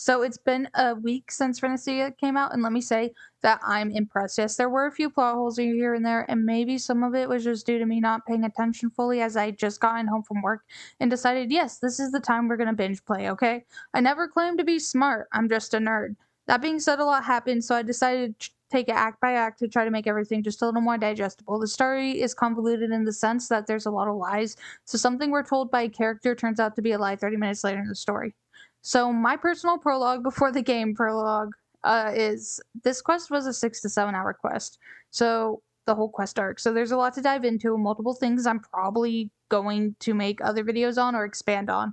So it's been a week since Rinascita came out, and let me say that I'm impressed. Yes, there were a few plot holes here and there, and maybe some of it was just due to me not paying attention fully as I just gotten home from work and decided, yes, this is the time we're gonna binge play, okay? I never claimed to be smart, I'm just a nerd. That being said, a lot happened, so I decided to take it act by act to try to make everything just a little more digestible. The story is convoluted in the sense that there's a lot of lies, so something we're told by a character turns out to be a lie 30 minutes later in the story. So my personal prologue before the game prologue is this quest was a 6 to 7 hour quest. So the whole quest arc. So there's a lot to dive into, multiple things I'm probably going to make other videos on or expand on.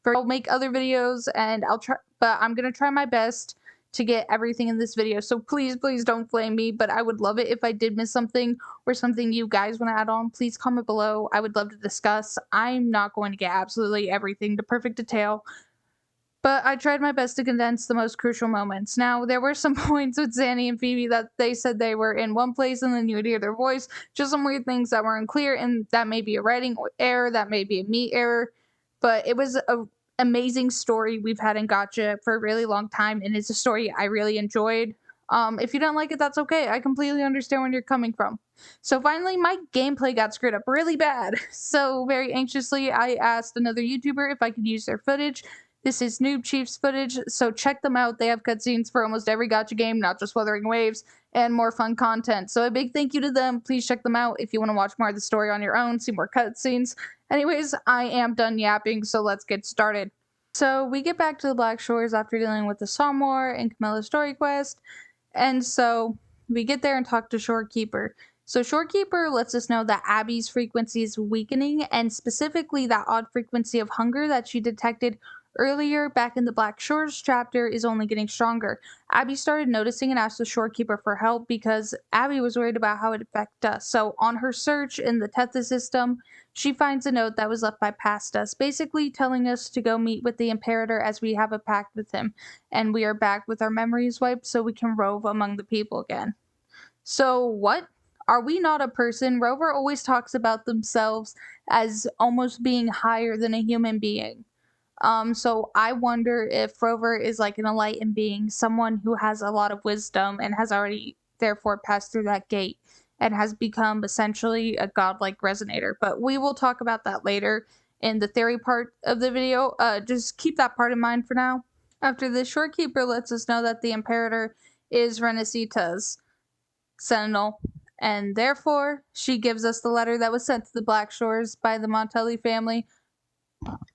I'll make other videos and I'll try, but I'm gonna try my best to get everything in this video. So please, please don't flame me, but I would love it if I did miss something or something you guys want to add on. Please comment below. I would love to discuss. I'm not going to get absolutely everything to perfect detail, but I tried my best to condense the most crucial moments. Now, there were some points with Zanny and Phoebe that they said they were in one place and then you would hear their voice. Just some weird things that were unclear, and that may be a writing error, that may be a me error. But it was an amazing story we've had in Gotcha for a really long time, and it's a story I really enjoyed. If you don't like it, that's okay. I completely understand where you're coming from. So finally, my gameplay got screwed up really bad. So very anxiously, I asked another YouTuber if I could use their footage. This is Noob Chief's footage, so check them out. They have cutscenes for almost every gacha game, not just Wuthering Waves, and more fun content. So a big thank you to them. Please check them out if you want to watch more of the story on your own, see more cutscenes. Anyways, I am done yapping, so let's get started. So we get back to the Black Shores after dealing with the Psalm War and Camilla's story quest, and so we get there and talk to Shorekeeper. So Shorekeeper lets us know that Abby's frequency is weakening, and specifically that odd frequency of hunger that she detected earlier back in the Black Shores chapter is only getting stronger. Abby started noticing and asked the Shorekeeper for help because Abby was worried about how it affected us. So on her search in the Tethys system, she finds a note that was left by Pastas, basically telling us to go meet with the Imperator as we have a pact with him, and we are back with our memories wiped so we can rove among the people again. So what? Are we not a person? Rover always talks about themselves as almost being higher than a human being. So I wonder if Rover is like an enlightened being, someone who has a lot of wisdom and has already therefore passed through that gate and has become essentially a godlike resonator. But we will talk about that later in the theory part of the video. Just keep that part in mind for now. After this, Shorekeeper lets us know that the Imperator is Rinascita's sentinel, and therefore she gives us the letter that was sent to the Black Shores by the Montelli family.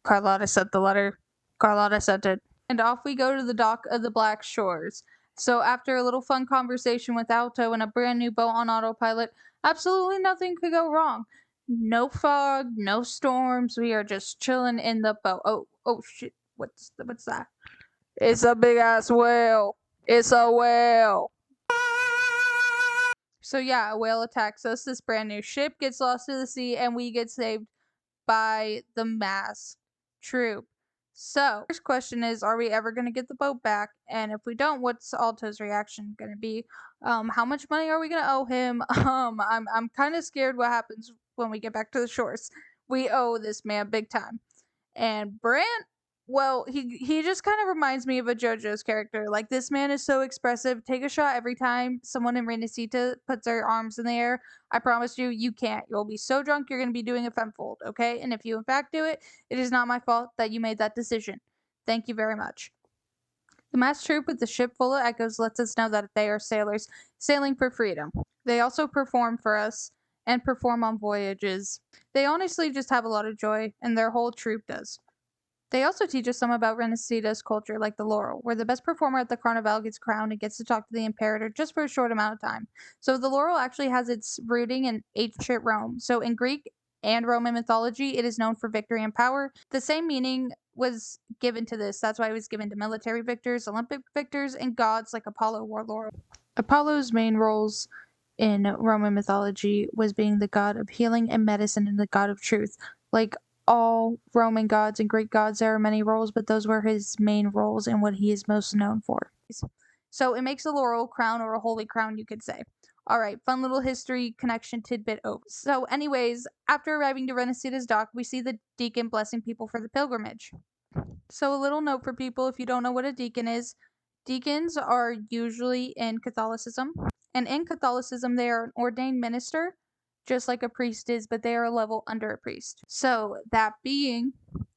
Carlotta sent the letter. Carlotta sent it. And off we go to the dock of the Black Shores. So after a little fun conversation with Alto and a brand new boat on autopilot, absolutely nothing could go wrong. No fog, no storms. We are just chilling in the boat. Oh shit! What's that? It's a big ass whale. It's a whale. So yeah, a whale attacks us. This brand new ship gets lost to the sea, and we get saved by the masked troop. So, first question is, are we ever going to get the boat back? And if we don't, what's Alto's reaction going to be? How much money are we going to owe him? I'm kind of scared what happens when we get back to the shores. We owe this man big time. And Brant, well, he just kind of reminds me of a JoJo's character. Like, this man is so expressive. Take a shot every time someone in Rinascita puts their arms in the air. I promise you, you can't. You'll be so drunk, you're going to be doing a femfold, okay? And if you in fact do it, it is not my fault that you made that decision. Thank you very much. The masked troop with the ship full of echoes lets us know that they are sailors sailing for freedom. They also perform for us and perform on voyages. They honestly just have a lot of joy, and their whole troop does. They also teach us some about Rinascita's culture, like the laurel, where the best performer at the Carnevale gets crowned and gets to talk to the Imperator just for a short amount of time. So the laurel actually has its rooting in ancient Rome. So in Greek and Roman mythology, it is known for victory and power. The same meaning was given to this. That's why it was given to military victors, Olympic victors, and gods like Apollo wore laurel. Apollo's main roles in Roman mythology was being the god of healing and medicine and the god of truth. Like all Roman gods and Greek gods, there are many roles, but those were his main roles and what he is most known for. So it makes a laurel crown, or a holy crown, you could say. Alright, fun little history connection tidbit over. So anyways, after arriving to Rinascita's dock, we see the deacon blessing people for the pilgrimage. So a little note for people if you don't know what a deacon is. Deacons are usually in Catholicism, and in Catholicism they are an ordained minister, just like a priest is, but they are a level under a priest. So that being,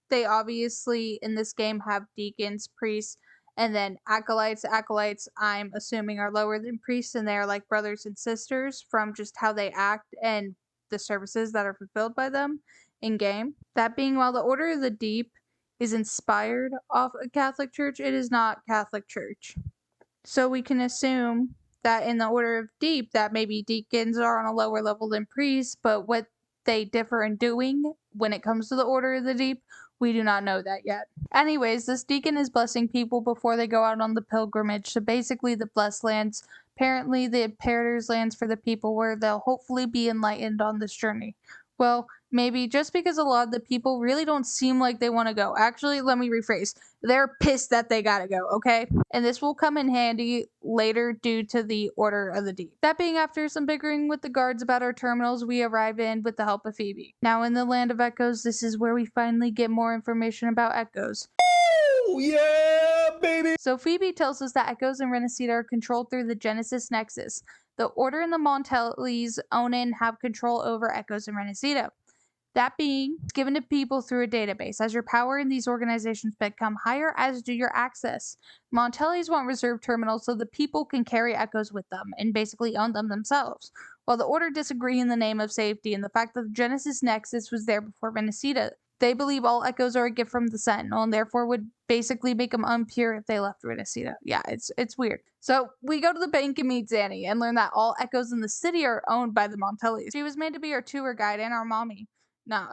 they obviously in this game have deacons, priests, and then acolytes. Acolytes, I'm assuming, are lower than priests, and they are like brothers and sisters from just how they act and the services that are fulfilled by them in game. That being, while the Order of the Deep is inspired off a Catholic Church, it is not Catholic Church. So we can assume that in the Order of Deep that maybe deacons are on a lower level than priests, but what they differ in doing when it comes to the Order of the Deep, we do not know that yet. Anyways, this deacon is blessing people before they go out on the pilgrimage. So basically the blessed lands, apparently the Imperator's lands for the people where they'll hopefully be enlightened on this journey. Well, maybe just because a lot of the people really don't seem like they want to go. Actually, let me rephrase. They're pissed that they gotta go, okay? And this will come in handy later due to the Order of the Deep. That being, after some bickering with the guards about our terminals, we arrive in with the help of Phoebe. Now in the Land of Echoes, this is where we finally get more information about Echoes. Oh, yeah, baby! So Phoebe tells us that Echoes in Rinascita are controlled through the Genesis Nexus. The Order and the Montellys own and have control over Echoes in Rinascita. That being given to people through a database. As your power in these organizations become higher, as do your access. Montellys want reserve terminals so the people can carry Echoes with them and basically own them themselves. While the Order disagree in the name of safety and the fact that the Genesis Nexus was there before Rinascita, they believe all Echoes are a gift from the Sentinel and therefore would basically make them impure if they left Rinascita. Yeah, it's weird. So we go to the bank and meet Zanny and learn that all Echoes in the city are owned by the Montellys. She was made to be our tour guide and our mommy. No,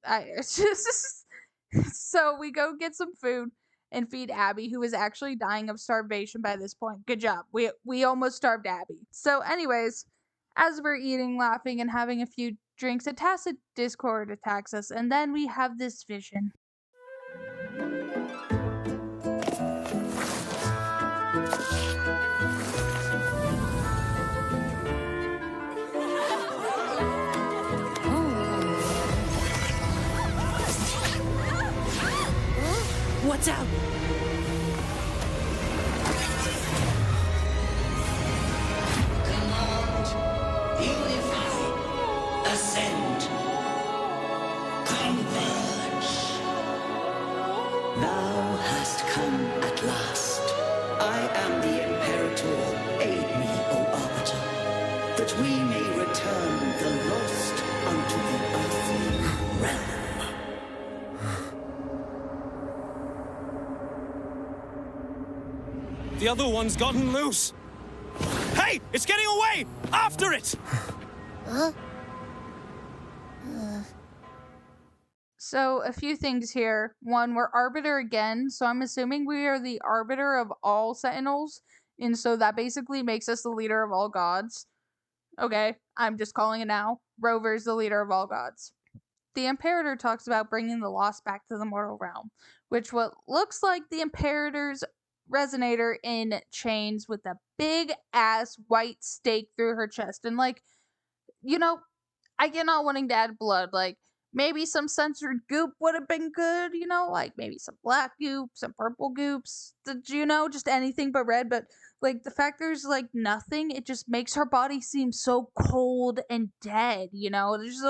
it's just so we go get some food and feed Abby, who is actually dying of starvation by this point. Good job. We almost starved Abby. So, anyways, as we're eating, laughing, and having a few drinks, a tacit discord attacks us, and then we have this vision. What's out? Command, unify, ascend, converge. Thou hast come at last. I am the Imperator. Aid me, O Arbiter, that we may return the lost unto the earthly realm. The other one's gotten loose. Hey, it's getting away! After it! So, a few things here. One, we're Arbiter again, so I'm assuming we are the Arbiter of all Sentinels, and so that basically makes us the leader of all gods. Okay, I'm just calling it now. Rover's the leader of all gods. The Imperator talks about bringing the lost back to the mortal realm, which what looks like the Imperator's resonator in chains with a big ass white stake through her chest. And like, you know, I get not wanting to add blood. Like, maybe some censored goop would have been good, you know, like maybe some black goop, some purple goops, just anything but red. But like the fact there's like nothing, it just makes her body seem so cold and dead, There's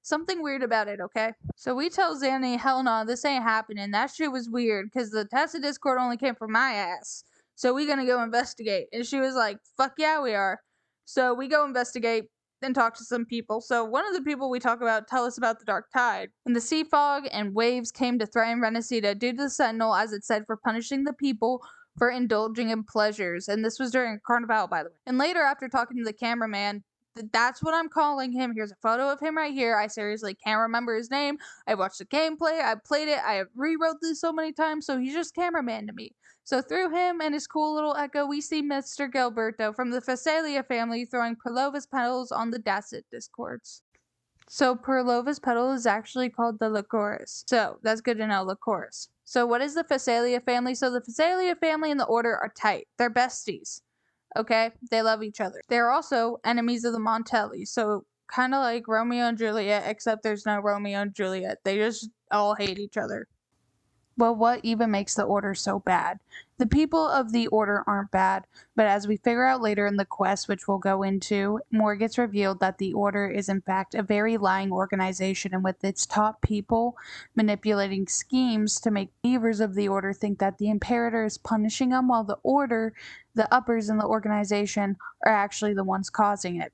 something weird about it, okay? So we tell Zanny, hell no, this ain't happening. That shit was weird because the test of Discord only came from my ass. So we gonna go investigate. And she was like, fuck yeah, we are. So we go investigate and talk to some people. So one of the people we talk about tell us about the Dark Tide. When the sea fog and waves came to threaten Rinascita due to the Sentinel, as it said, for punishing the people for indulging in pleasures. And this was during Carnevale, by the way. And later, after talking to the cameraman, that's what I'm calling him. Here's a photo of him right here. I seriously can't remember his name. I watched the gameplay. I played it. I rewrote this so many times. So he's just cameraman to me. So through him and his cool little echo, we see Mr. Gilberto from the Phasalia family throwing Phrolova's petals on the Dacit discords. So Phrolova's petal is actually called the Lycoris. So that's good to know, Lycoris. So what is the Phasalia family? So the Phasalia family and the Order are tight. They're besties. Okay? They love each other. They're also enemies of the Montellys. So kind of like Romeo and Juliet, except there's no Romeo and Juliet. They just all hate each other. Well, what even makes the Order so bad? The people of the Order aren't bad, but as we figure out later in the quest, which we'll go into, more gets revealed that the Order is in fact a very lying organization, and with its top people manipulating schemes to make believers of the Order think that the Imperator is punishing them, while the Order, the uppers in the organization, are actually the ones causing it.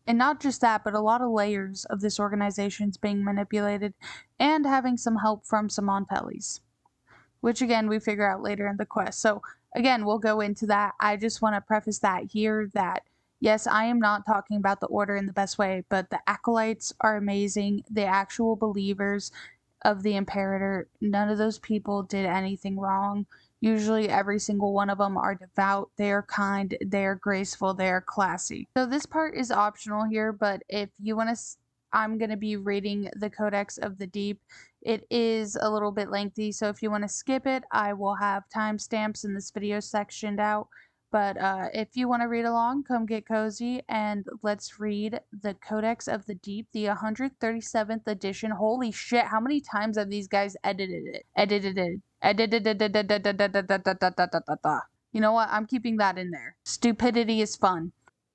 And not just that, but a lot of layers of this organization is being manipulated and having some help from some Montellis, which again we figure out later in the quest. So again, we'll go into that. I just want to preface that here that yes, I am not talking about the Order in the best way, but the acolytes are amazing. The actual believers of the Imperator, none of those people did anything wrong. Usually every single one of them are devout, they are kind, they are graceful, they are classy. So this part is optional here, but if you want to, I'm going to be reading the Codex of the Deep. It is a little bit lengthy, so if you want to skip it, I will have timestamps in this video sectioned out. But if you want to read along, come get cozy and let's read the Codex of the Deep, the 137th edition. Holy shit, how many times have these guys edited it? You know what? I'm keeping that in there. Stupidity is fun.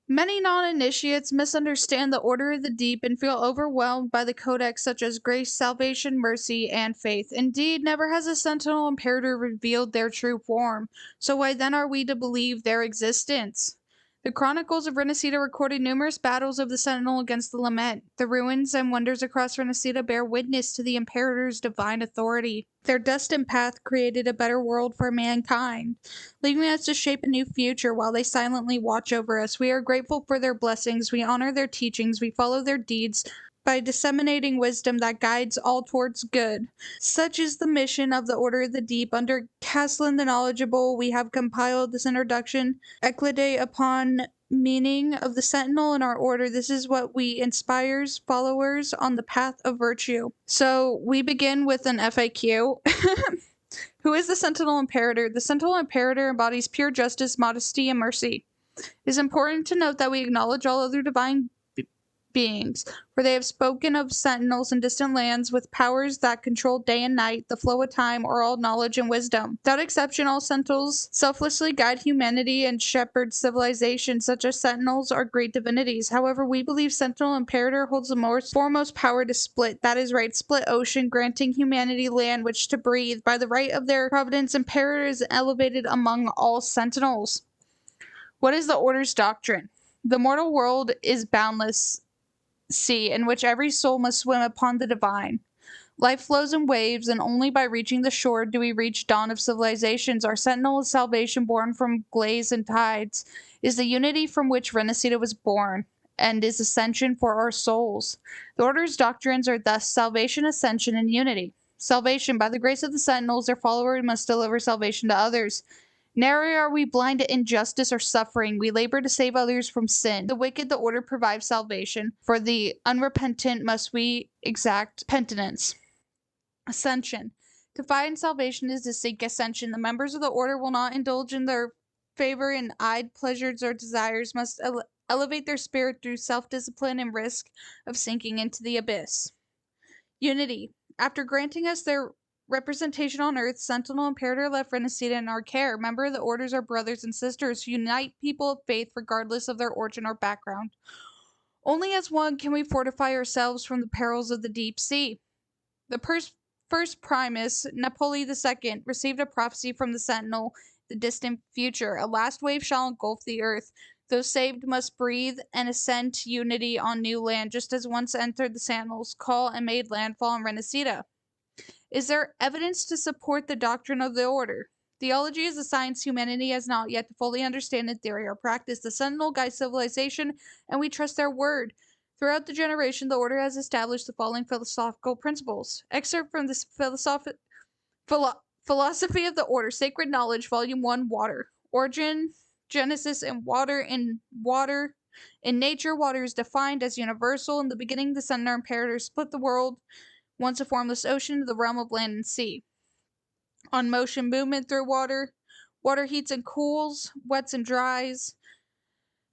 Many non-initiates misunderstand the Order of the Deep and feel overwhelmed by the Codex such as grace, salvation, mercy, and faith. Indeed, never has a Sentinel Imperator revealed their true form, so why then are we to believe their existence? The Chronicles of Rinascita recorded numerous battles of the Sentinel against the Lament. The ruins and wonders across Rinascita bear witness to the Imperator's divine authority. Their destined path created a better world for mankind, leaving us to shape a new future while they silently watch over us. We are grateful for their blessings, we honor their teachings, we follow their deeds by disseminating wisdom that guides all towards good. Such is the mission of the Order of the Deep. Under Caslin the Knowledgeable, we have compiled this introduction, Eclide upon meaning of the Sentinel in our Order. This is what we inspires followers on the path of virtue. So we begin with an FAQ. Who is the Sentinel Imperator? The Sentinel Imperator embodies pure justice, modesty, and mercy. It is important to note that we acknowledge all other divine beings, for they have spoken of sentinels in distant lands with powers that control day and night, the flow of time, or all knowledge and wisdom. Without exception, all sentinels selflessly guide humanity and shepherd civilization. Such as sentinels are great divinities. However, we believe Sentinel Imperator holds the foremost power to split. That is right, split ocean, granting humanity land which to breathe. By the right of their providence, Imperator is elevated among all sentinels. What is the Order's doctrine? The mortal world is boundless sea in which every soul must swim upon the divine. Life flows in waves, and only by reaching the shore do we reach dawn of civilizations. Our sentinel is salvation born from glaze and tides, is the unity from which Rinascita was born, and is ascension for our souls. The Order's doctrines are thus salvation, ascension, and unity. Salvation, by the grace of the sentinels, their followers must deliver salvation to others. Nary are we blind to injustice or suffering. We labor to save others from sin. The wicked, the Order provides salvation. For the unrepentant must we exact penitence. Ascension. To find salvation is to seek ascension. The members of the Order will not indulge in their favor in eyed pleasures or desires, must elevate their spirit through self-discipline and risk of sinking into the abyss. Unity. After granting us their representation on Earth, Sentinel Imperator left Rinascita in our care. Member of the Orders are brothers and sisters who unite people of faith regardless of their origin or background. Only as one can we fortify ourselves from the perils of the deep sea. The first Primus, Napoli II, received a prophecy from the Sentinel, the distant future. A last wave shall engulf the Earth. Those saved must breathe and ascend to unity on new land, just as once entered the Sentinel's call and made landfall in Rinascita. Is there evidence to support the doctrine of the Order? Theology is a science humanity has not yet to fully understand in theory or practice. The Sentinel guides civilization, and we trust their word. Throughout the generation, the Order has established the following philosophical principles. Excerpt from this Philosophy of the Order, Sacred Knowledge, Volume 1, Water. Origin, Genesis, and water. In nature, water is defined as universal. In the beginning, the Sentinel Imperator split the world, once a formless ocean, into the realm of land and sea. On motion, movement through water. Water heats and cools, wets and dries.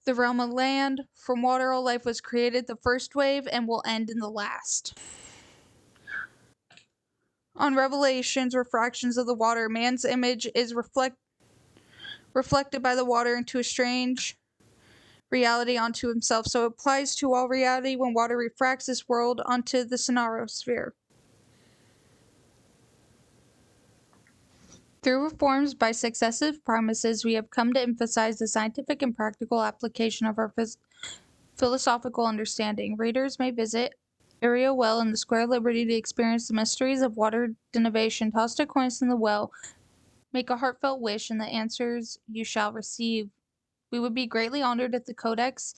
The realm of land. From water, all life was created. The first wave and will end in the last. On revelations or fractions of the water, man's image is reflected by the water into a strange reality onto himself. So it applies to all reality when water refracts this world onto the sphere. Through reforms by successive premises, we have come to emphasize the scientific and practical application of our philosophical understanding. Readers may visit Area Well in the Square of Liberty to experience the mysteries of water denivation. Toss a coin in the well, make a heartfelt wish, and the answers you shall receive. We would be greatly honored if the Codex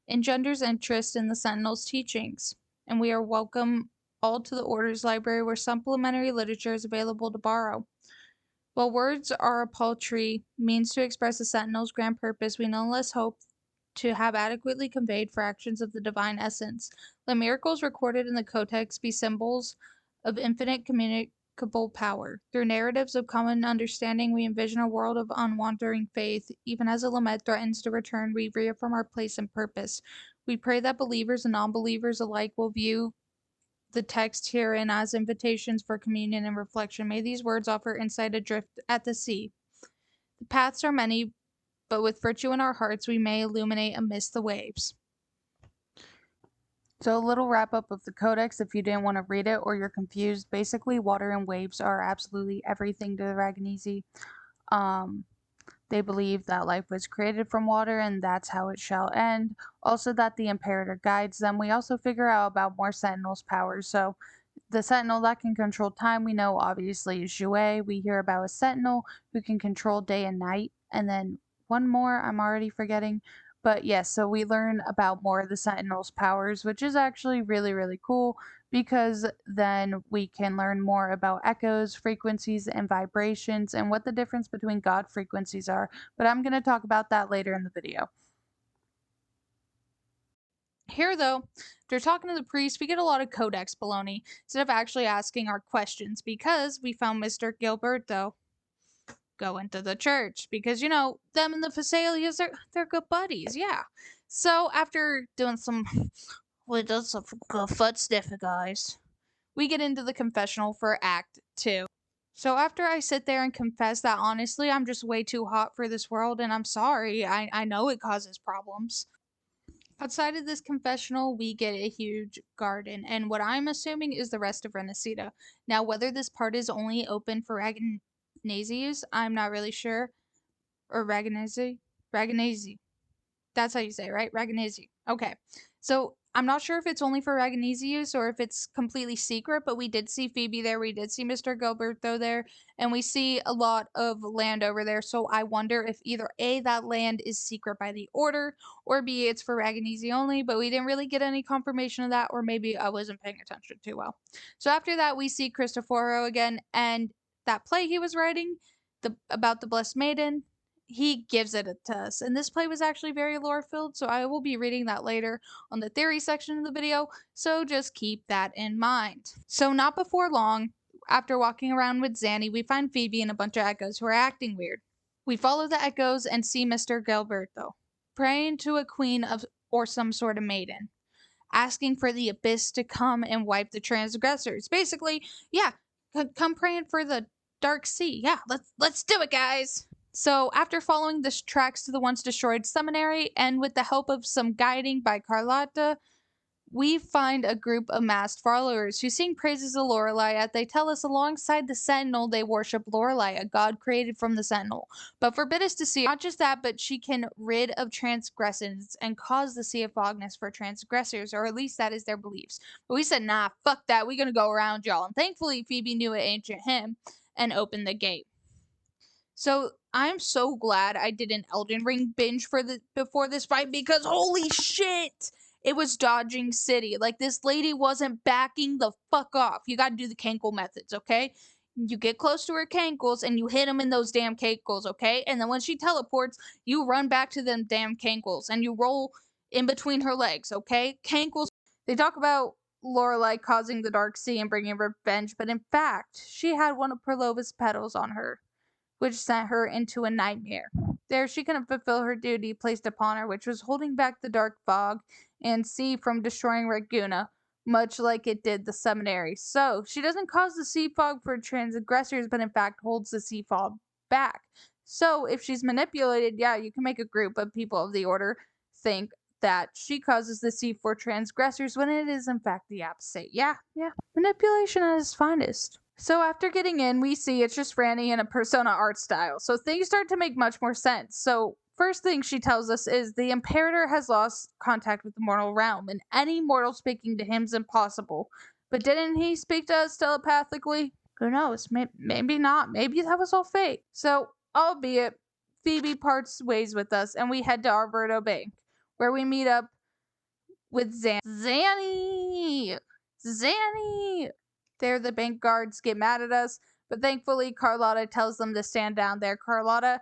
engenders interest in the Sentinel's teachings, and we are welcome all to the Order's library where supplementary literature is available to borrow. While words are a paltry means to express the Sentinel's grand purpose, we nonetheless hope to have adequately conveyed fractions of the divine essence. Let miracles recorded in the Codex be symbols of infinite communicable power. Through narratives of common understanding, we envision a world of unwavering faith. Even as a lament threatens to return, we reaffirm our place and purpose. We pray that believers and non-believers alike will view the text herein as invitations for communion and reflection. May these words offer insight adrift at the sea. The paths are many, but with virtue in our hearts we may illuminate amidst the waves. So a little wrap up of the Codex if you didn't want to read it or you're confused. Basically, water and waves are absolutely everything to the Ragnazi. They believe that life was created from water and that's how it shall end. Also that the Imperator guides them. We also figure out about more Sentinel's powers. So the Sentinel that can control time, we know obviously is Jouet. We hear about a Sentinel who can control day and night. And then one more I'm already forgetting. But yes, so we learn about more of the Sentinel's powers, which is actually really, really cool because then we can learn more about echoes, frequencies, and vibrations and what the difference between God frequencies are. But I'm going to talk about that later in the video. Here, though, after talking to the priest, we get a lot of Codex baloney instead of actually asking our questions because we found Mr. Gilberto going to the church because, you know, them and the Phasalias, they're good buddies, yeah. So after doing some, we did some good foot sniffing, guys, we get into the confessional for Act 2. So after I sit there and confess that honestly, I'm just way too hot for this world and I'm sorry, I know it causes problems. Outside of this confessional, we get a huge garden, and what I'm assuming is the rest of Rinascita. Now, whether this part is only open for Ragnasius, I'm not really sure. Or Ragnasi? Ragnasi. That's how you say it, right? Ragnasi. Okay. So, I'm not sure if it's only for Ragnasius or if it's completely secret, but we did see Phoebe there, we did see Mr. Gilberto there, and we see a lot of land over there. So I wonder if either A, that land is secret by the order, or B, it's for Ragnesi only, but we didn't really get any confirmation of that, or maybe I wasn't paying attention too well. So after that, we see Cristoforo again, and that play he was writing about the Blessed Maiden, he gives it to us. And this play was actually very lore filled, so I will be reading that later on the theory section of the video, so just keep that in mind. So not before long, after walking around with Zanny, we find Phoebe and a bunch of echoes who are acting weird. We follow the echoes and see Mr. Gilberto praying to a queen of or some sort of maiden, asking for the abyss to come and wipe the transgressors. Basically, yeah, come praying for the dark sea. Yeah, let's do it, guys. So, after following the tracks to the once destroyed seminary, and with the help of some guiding by Carlotta, we find a group of masked followers who sing praises of Lorelei as they tell us alongside the Sentinel they worship Lorelei, a god created from the Sentinel. But forbid us to see not just that, but she can rid of transgressors and cause the Sea of Fogness for transgressors, or at least that is their beliefs. But we said, nah, fuck that, we gonna go around y'all. And thankfully, Phoebe knew an ancient hymn and opened the gate. So I'm so glad I did an Elden Ring binge before this fight because holy shit, it was dodging city. Like this lady wasn't backing the fuck off. You gotta do the cankle methods, okay? You get close to her cankles and you hit them in those damn cankles, okay? And then when she teleports, you run back to them damn cankles and you roll in between her legs, okay? Cankles. They talk about Lorelei causing the Dark Sea and bringing revenge, but in fact, she had one of Phrolova's petals on her, which sent her into a nightmare. There she couldn't fulfill her duty placed upon her, which was holding back the dark fog and sea from destroying Raguna. much like it did the seminary. So she doesn't cause the sea fog for transgressors, but in fact holds the sea fog back. So if she's manipulated, yeah, you can make a group of people of the order think that she causes the sea for transgressors when it is in fact the opposite. Yeah, manipulation at its finest. So after getting in, we see it's just Franny in a persona art style. So things start to make much more sense. So first thing she tells us is the Imperator has lost contact with the mortal realm, and any mortal speaking to him is impossible. But didn't he speak to us telepathically? Who knows? Maybe not. Maybe that was all fake. So, albeit, Phoebe parts ways with us, and we head to Alberto Bank, where we meet up with Zanny! There, the bank guards get mad at us, but thankfully, Carlotta tells them to stand down there. Carlotta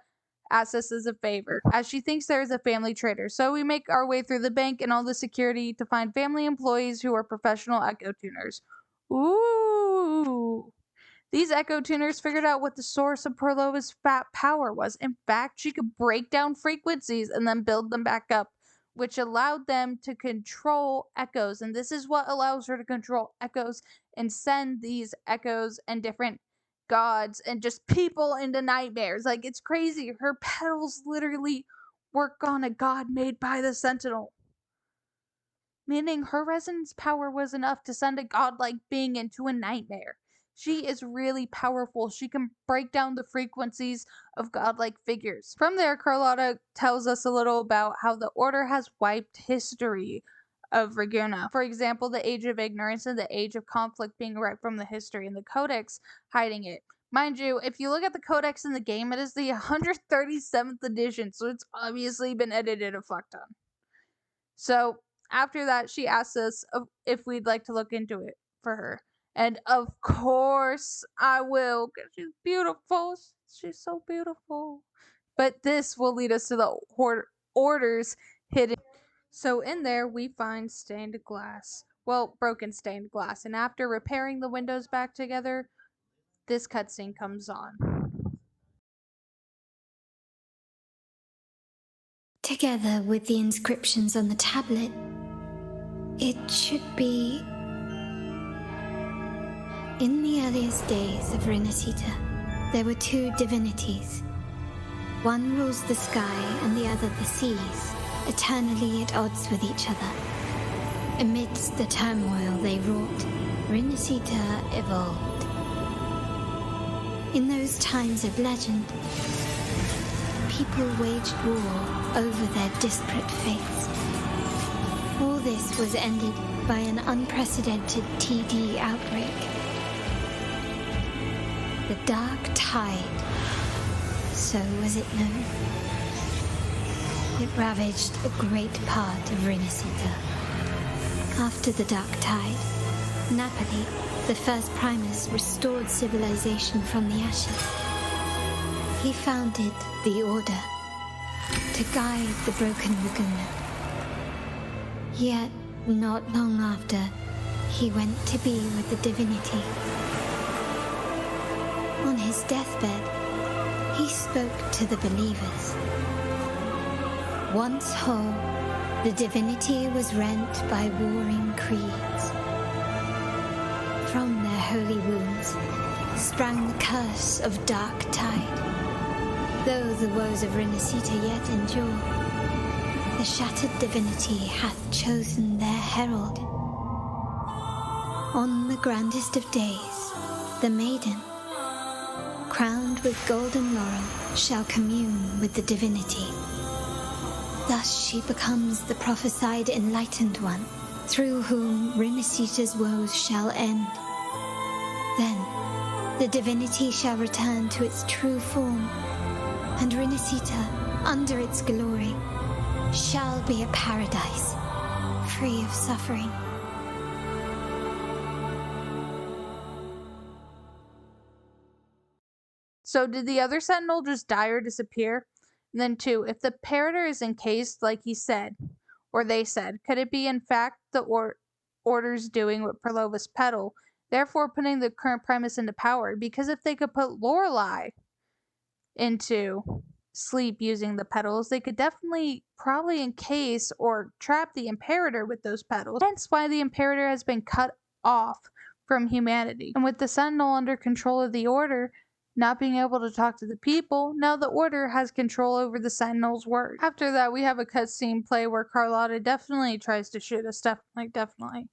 asks us as a favor, as she thinks there is a family traitor. So we make our way through the bank and all the security to find family employees who are professional echo tuners. Ooh! These echo tuners figured out what the source of Phrolova's fat power was. In fact, she could break down frequencies and then build them back up, which allowed them to control echoes. And this is what allows her to control echoes and send these echoes and different gods and just people into nightmares. Like, it's crazy. Her petals literally work on a god made by the Sentinel, meaning her resonance power was enough to send a godlike being into a nightmare. She is really powerful. She can break down the frequencies of godlike figures. From there, Carlotta tells us a little about how the Order has wiped history of Reguna. For example, the Age of Ignorance and the Age of Conflict being right from the history, and the Codex hiding it. Mind you, if you look at the Codex in the game, it is the 137th edition, so it's obviously been edited a fuck ton. So after that, she asks us if we'd like to look into it for her. And of course I will, because she's beautiful. She's so beautiful. But this will lead us to the Order's hidden. So in there, we find stained glass. Well, broken stained glass. And after repairing the windows back together, this cutscene comes on. Together with the inscriptions on the tablet, it should be... In the earliest days of Rinascita, there were two divinities. One rules the sky and the other the seas, eternally at odds with each other. Amidst the turmoil they wrought, Rinascita evolved. In those times of legend, people waged war over their disparate fates. All this was ended by an unprecedented TD outbreak. The Dark Tide, so was it known. It ravaged a great part of Rinascita. After the Dark Tide, Napoli, the first Primus, restored civilization from the ashes. He founded the Order to guide the broken Laguna. Yet, not long after, he went to be with the divinity. On his deathbed, he spoke to the believers. Once whole, the divinity was rent by warring creeds. From their holy wounds sprang the curse of Dark Tide. Though the woes of Rinascita yet endure, the shattered divinity hath chosen their herald. On the grandest of days, the Maiden, crowned with golden laurel, shall commune with the divinity. Thus she becomes the prophesied enlightened one, through whom Rinascita's woes shall end. Then, the divinity shall return to its true form, and Rinascita, under its glory, shall be a paradise, free of suffering. So did the other Sentinel just die or disappear? And then 2, if the Parator is encased like he said, or they said, could it be in fact the Order's doing what Phrolova's petal, therefore putting the current Primus into power? Because if they could put Lorelei into sleep using the petals, they could definitely probably encase or trap the Imperator with those petals. Hence why the Imperator has been cut off from humanity. And with the Sentinel under control of the Order, not being able to talk to the people, now the Order has control over the Sentinel's word. After that, we have a cutscene play where Carlotta definitely tries to shoot us, definitely.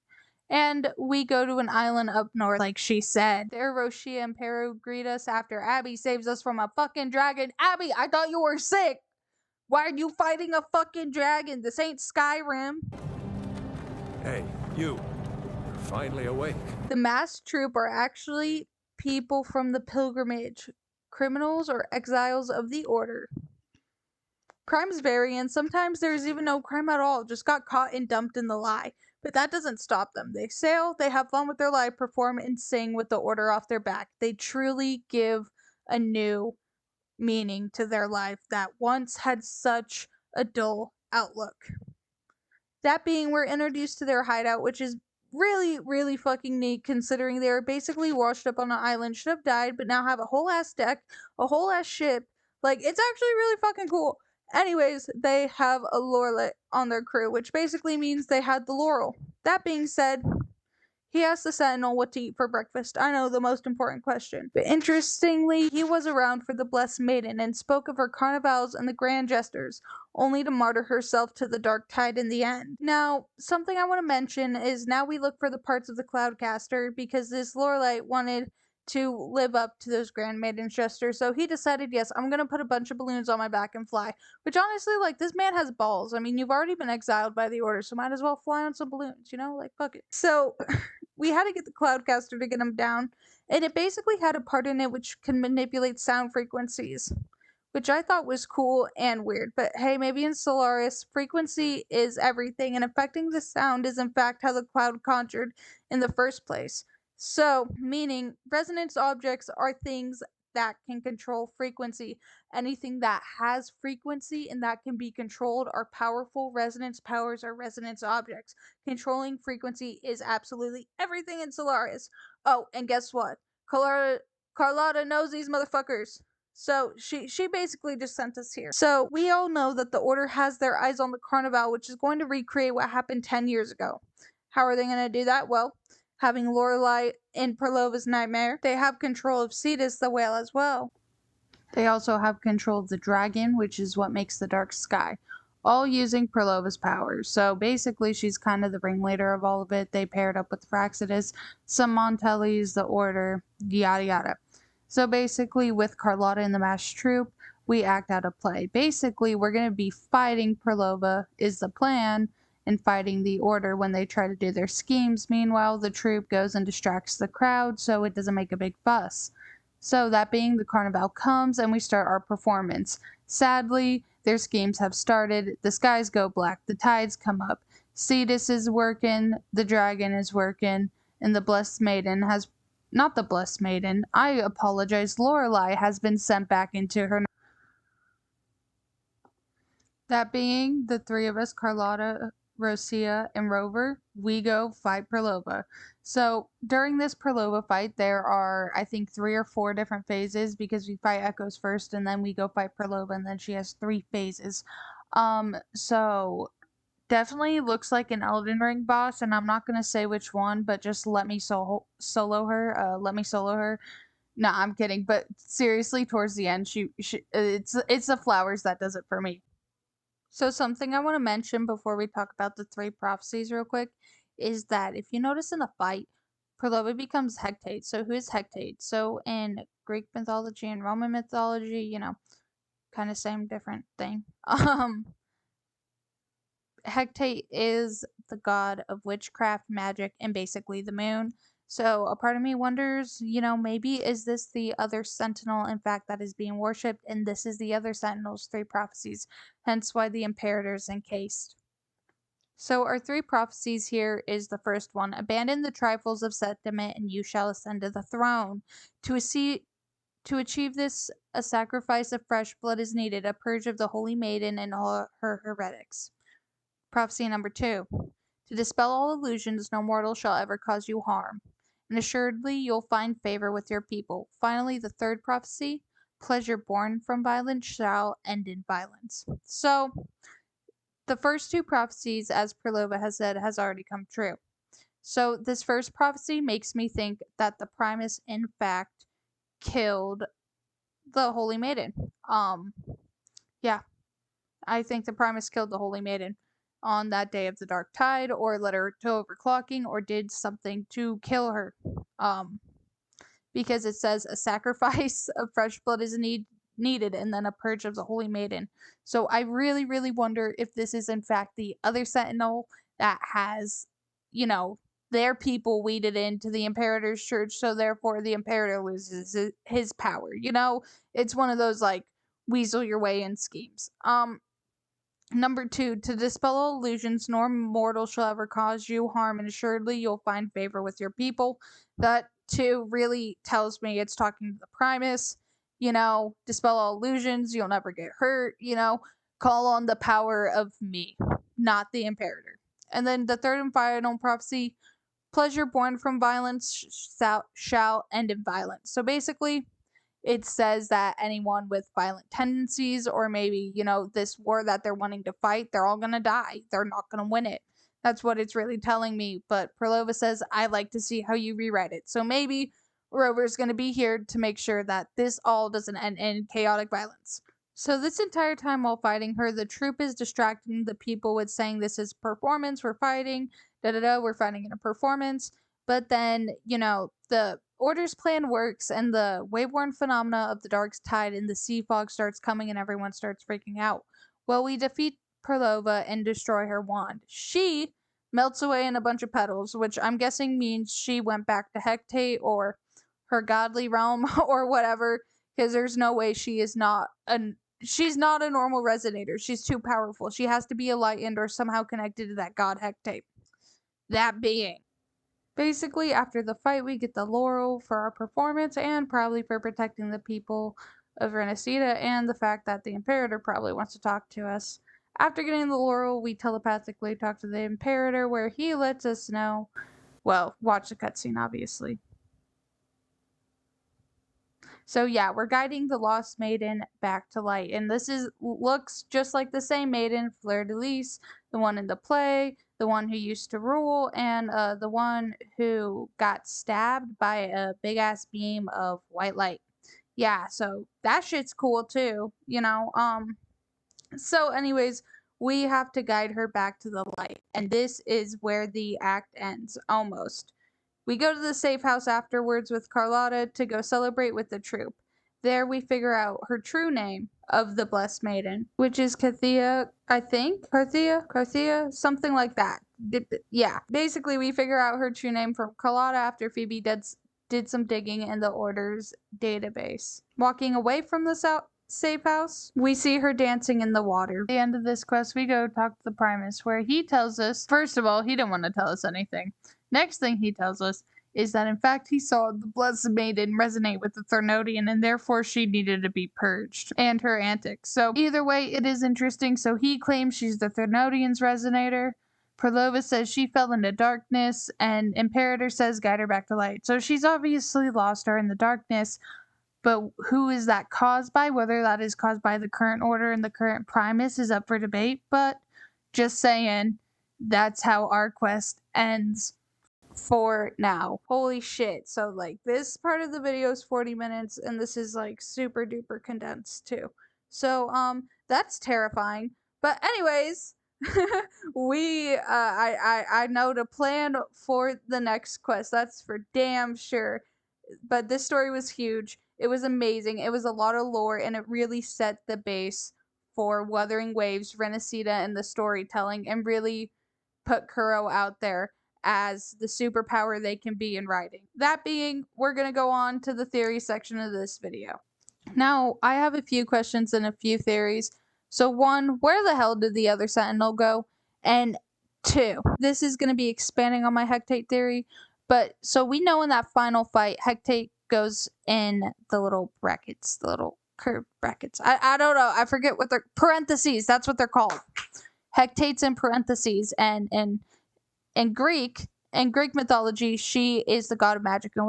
And we go to an island up north, like she said. There, Roshia and Peru greet us after Abby saves us from a fucking dragon. Abby, I thought you were sick! Why are you fighting a fucking dragon? This ain't Skyrim. Hey, you. You're finally awake. The masked troop are actually people from the pilgrimage, criminals or exiles of the Order. Crimes vary, and sometimes there's even no crime at all, just got caught and dumped in the lie. But that doesn't stop them. They sail, they have fun with their life, perform, and sing with the Order off their back. They truly give a new meaning to their life that once had such a dull outlook. That being, we're introduced to their hideout, which is really fucking neat considering they were basically washed up on an island, should have died, but now have a whole ass deck, a whole ass ship. Like, it's actually really fucking cool. Anyways, they have a Lorlet on their crew, which basically means they had the Laurel. That being said, he asked the Sentinel what to eat for breakfast. I know, the most important question. But interestingly, he was around for the Blessed Maiden and spoke of her Carnevales and the Grand Jesters, only to martyr herself to the dark tide in the end. Now, something I want to mention is now we look for the parts of the Cloudcaster because this Lorelite wanted to live up to those Grand Maiden Jesters, so he decided, yes, I'm gonna put a bunch of balloons on my back and fly. Which honestly, like, this man has balls. I mean, you've already been exiled by the Order, so might as well fly on some balloons, you know? Like, fuck it. So, we had to get the Cloudcaster to get him down, and it basically had a part in it which can manipulate sound frequencies, which I thought was cool and weird. But hey, maybe in Solaris, frequency is everything, and affecting the sound is in fact how the cloud conjured in the first place. So, meaning resonance objects are things that can control frequency. Anything that has frequency and that can be controlled are powerful resonance powers or resonance objects. Controlling frequency is absolutely everything in Solaris. Oh, and guess what? Carlotta knows these motherfuckers. So she basically just sent us here. So we all know that the Order has their eyes on the Carnevale, which is going to recreate what happened 10 years ago. How are they going to do that? Well, having Lorelei in Phrolova's nightmare, they have control of Cetus the whale as well. They also have control of the dragon, which is what makes the dark sky, all using Phrolova's powers. So basically, she's kind of the ringleader of all of it. They paired up with Fraxidus, some Montellis, the Order, yada yada. So basically, with Carlotta and the masked troop, we act out a play. Basically, we're going to be fighting Phrolova, is the plan, and fighting the Order when they try to do their schemes. Meanwhile, the troop goes and distracts the crowd so it doesn't make a big fuss. So that being, the Carnevale comes and we start our performance. Sadly, their schemes have started. The skies go black, the tides come up. Cetus is working, the dragon is working, and the Blessed Maiden has... Not the Blessed Maiden, I apologize, Lorelei has been sent back into her... That being, the three of us, Carlotta, Rosia, and Rover, we go fight Phrolova. So during this Phrolova fight, there are, I think, 3 or 4 different phases because we fight Echoes first and then we go fight Phrolova and then she has 3 phases. So definitely looks like an Elden Ring boss, and I'm not going to say which one, but just let me solo her. No, I'm kidding, but seriously, towards the end, it's the flowers that does it for me. So something I want to mention before we talk about the 3 prophecies real quick is that if you notice in the fight, Phrolova becomes Hecate. So who is Hecate? So in Greek mythology and Roman mythology, you know, kind of same, different thing. Hecate is the god of witchcraft, magic, and basically the moon. So a part of me wonders, you know, maybe is this the other sentinel, in fact, that is being worshipped, and this is the other sentinel's 3 prophecies, hence why the Imperator's encased. So our 3 prophecies here is the first one: abandon the trifles of sentiment and you shall ascend to the throne. To achieve this, a sacrifice of fresh blood is needed, a purge of the Holy Maiden and all her heretics. Prophecy number 2. To dispel all illusions, no mortal shall ever cause you harm, and assuredly you'll find favor with your people. Finally, the 3rd prophecy. pleasure born from violence shall end in violence. So, the first two prophecies, as Phrolova has said, has already come true. So, this first prophecy makes me think that the Primus, in fact, killed the Holy Maiden. Yeah, I think the Primus killed the Holy Maiden on that day of the Dark Tide, or led her to overclocking, or did something to kill her. Because it says a sacrifice of fresh blood is needed, and then a purge of the Holy Maiden. So I really, really wonder if this is in fact the other Sentinel that has, you know, their people weeded into the Imperator's church, so therefore the Imperator loses his power. You know, it's one of those like weasel your way in schemes. Number 2, to dispel all illusions, nor mortal shall ever cause you harm, and assuredly you'll find favor with your people. That 2 really tells me it's talking to the Primus. You know, dispel all illusions, you'll never get hurt. You know, call on the power of me, not the Imperator. And then the third and final prophecy, pleasure born from violence shall end in violence. So basically, it says that anyone with violent tendencies, or maybe, you know, this war that they're wanting to fight, they're all gonna die. They're not gonna win it. That's what it's really telling me. But Phrolova says, I like to see how you rewrite it. So maybe Rover's gonna be here to make sure that this all doesn't end in chaotic violence. So this entire time while fighting her, the troop is distracting the people with saying this is performance, we're fighting, we're fighting in a performance. But then, you know, the Order's plan works, and the wave-worn phenomena of the dark tide and the sea fog starts coming, and everyone starts freaking out. Well, we defeat Phrolova and destroy her wand. She melts away in a bunch of petals, which I'm guessing means she went back to Hecate or her godly realm or whatever, because there's no way she's not a normal resonator. She's too powerful. She has to be enlightened or somehow connected to that god Hecate. That being. Basically, after the fight, we get the laurel for our performance and probably for protecting the people of Rinascita, and the fact that the Imperator probably wants to talk to us. After getting the laurel, we telepathically talk to the Imperator, where he lets us know. Well, watch the cutscene, obviously. So yeah, we're guiding the lost maiden back to light, and this looks just like the same maiden, Fleur de Lis, the one in the play, the one who used to rule, and the one who got stabbed by a big ass beam of white light. Yeah, so that shit's cool too, you know. So anyways, we have to guide her back to the light, and this is where the act ends, almost. We go to the safe house afterwards with Carlotta to go celebrate with the troop. There we figure out her true name of the Blessed Maiden, which is Cathia, I think? Carthia? Something like that. Yeah. Basically, we figure out her true name from Carlotta after Phoebe did some digging in the Order's database. Walking away from the safe house, we see her dancing in the water. At the end of this quest, we go talk to the Primus, where he tells us, first of all, he didn't want to tell us anything. Next thing he tells us is that in fact he saw the Blessed Maiden resonate with the Thernodian, and therefore she needed to be purged, and her antics. So either way, it is interesting. So he claims she's the Thernodian's resonator. Phrolova says she fell into darkness, and Imperator says guide her back to light. So she's obviously lost her in the darkness, but who is that caused by? Whether that is caused by the current order and the current Primus is up for debate, but just saying, that's how our quest ends for now. Holy shit. So like this part of the video is 40 minutes, and this is like super duper condensed too. So that's terrifying. But anyways, I know the plan for the next quest. That's for damn sure. But this story was huge. It was amazing. It was a lot of lore, and it really set the base for Wuthering Waves, Rinascita, and the storytelling, and really put Kuro out there as the superpower they can be in writing. That being, we're going to go on to the theory section of this video. Now, I have a few questions and a few theories. So 1, where the hell did the other Sentinel go? And 2, this is going to be expanding on my Hecate theory. But, so we know in that final fight, Hecate goes in the little brackets, the little curved brackets. I don't know. I forget what they're, parentheses, that's what they're called. Hecate's in parentheses, and in Greek mythology, she is the god of magic and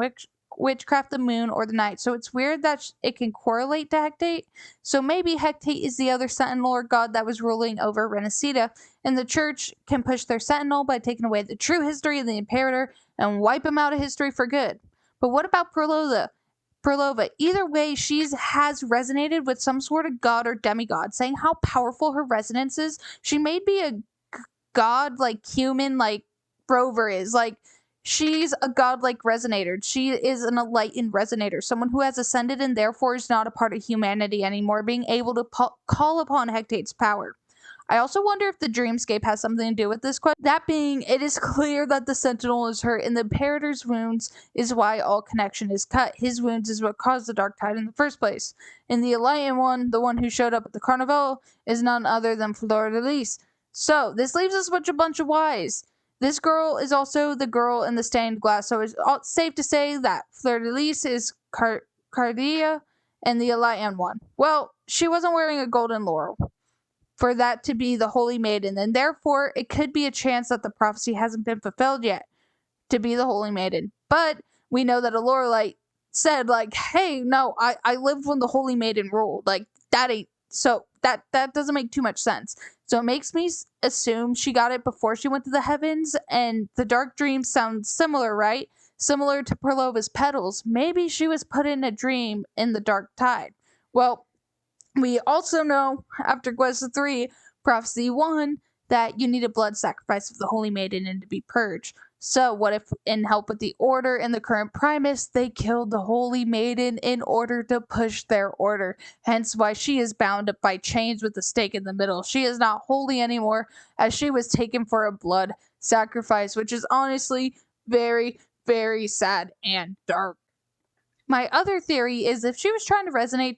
witchcraft, the moon, or the night. So it's weird that it can correlate to Hecate. So maybe Hecate is the other sentinel or god that was ruling over Rinascita, and the church can push their sentinel by taking away the true history of the imperator and wipe him out of history for good. But what about Phrolova? Either way, she has resonated with some sort of god or demigod, saying how powerful her resonance is. She may be a god like human, like Rover is. Like, she's a godlike resonator. She is an enlightened resonator, someone who has ascended and therefore is not a part of humanity anymore, being able to call upon Hecate's power. I also wonder if the dreamscape has something to do with this question. That being, it is clear that the sentinel is hurt, and the imperator's wounds is why all connection is cut. His wounds is what caused the dark tide in the first place. And the enlightened one, the one who showed up at the Carnevale, is none other than Fleur-de-Lis. So this leaves us with a bunch of whys. This girl is also the girl in the stained glass, so it's safe to say that Fleur-de-Lis is Cardia and the enlightened one. Well, she wasn't wearing a golden laurel for that to be the Holy Maiden, and therefore it could be a chance that the prophecy hasn't been fulfilled yet to be the Holy Maiden. But we know that a Lorelite said, like, hey, no, I lived when the Holy Maiden ruled. Like, that ain't, so that doesn't make too much sense. So it makes me assume she got it before she went to the heavens, and the dark dreams sound similar, right? Similar to Phrolova's petals. Maybe she was put in a dream in the dark tide. Well, we also know, after Quest 3, Prophecy 1, that you need a blood sacrifice of the Holy Maiden and to be purged. So what if, in help with the Order and the current Primus, they killed the Holy Maiden in order to push their order? Hence why she is bound up by chains with a stake in the middle. She is not holy anymore, as she was taken for a blood sacrifice, which is honestly very, very sad and dark. My other theory is if she was trying to resonate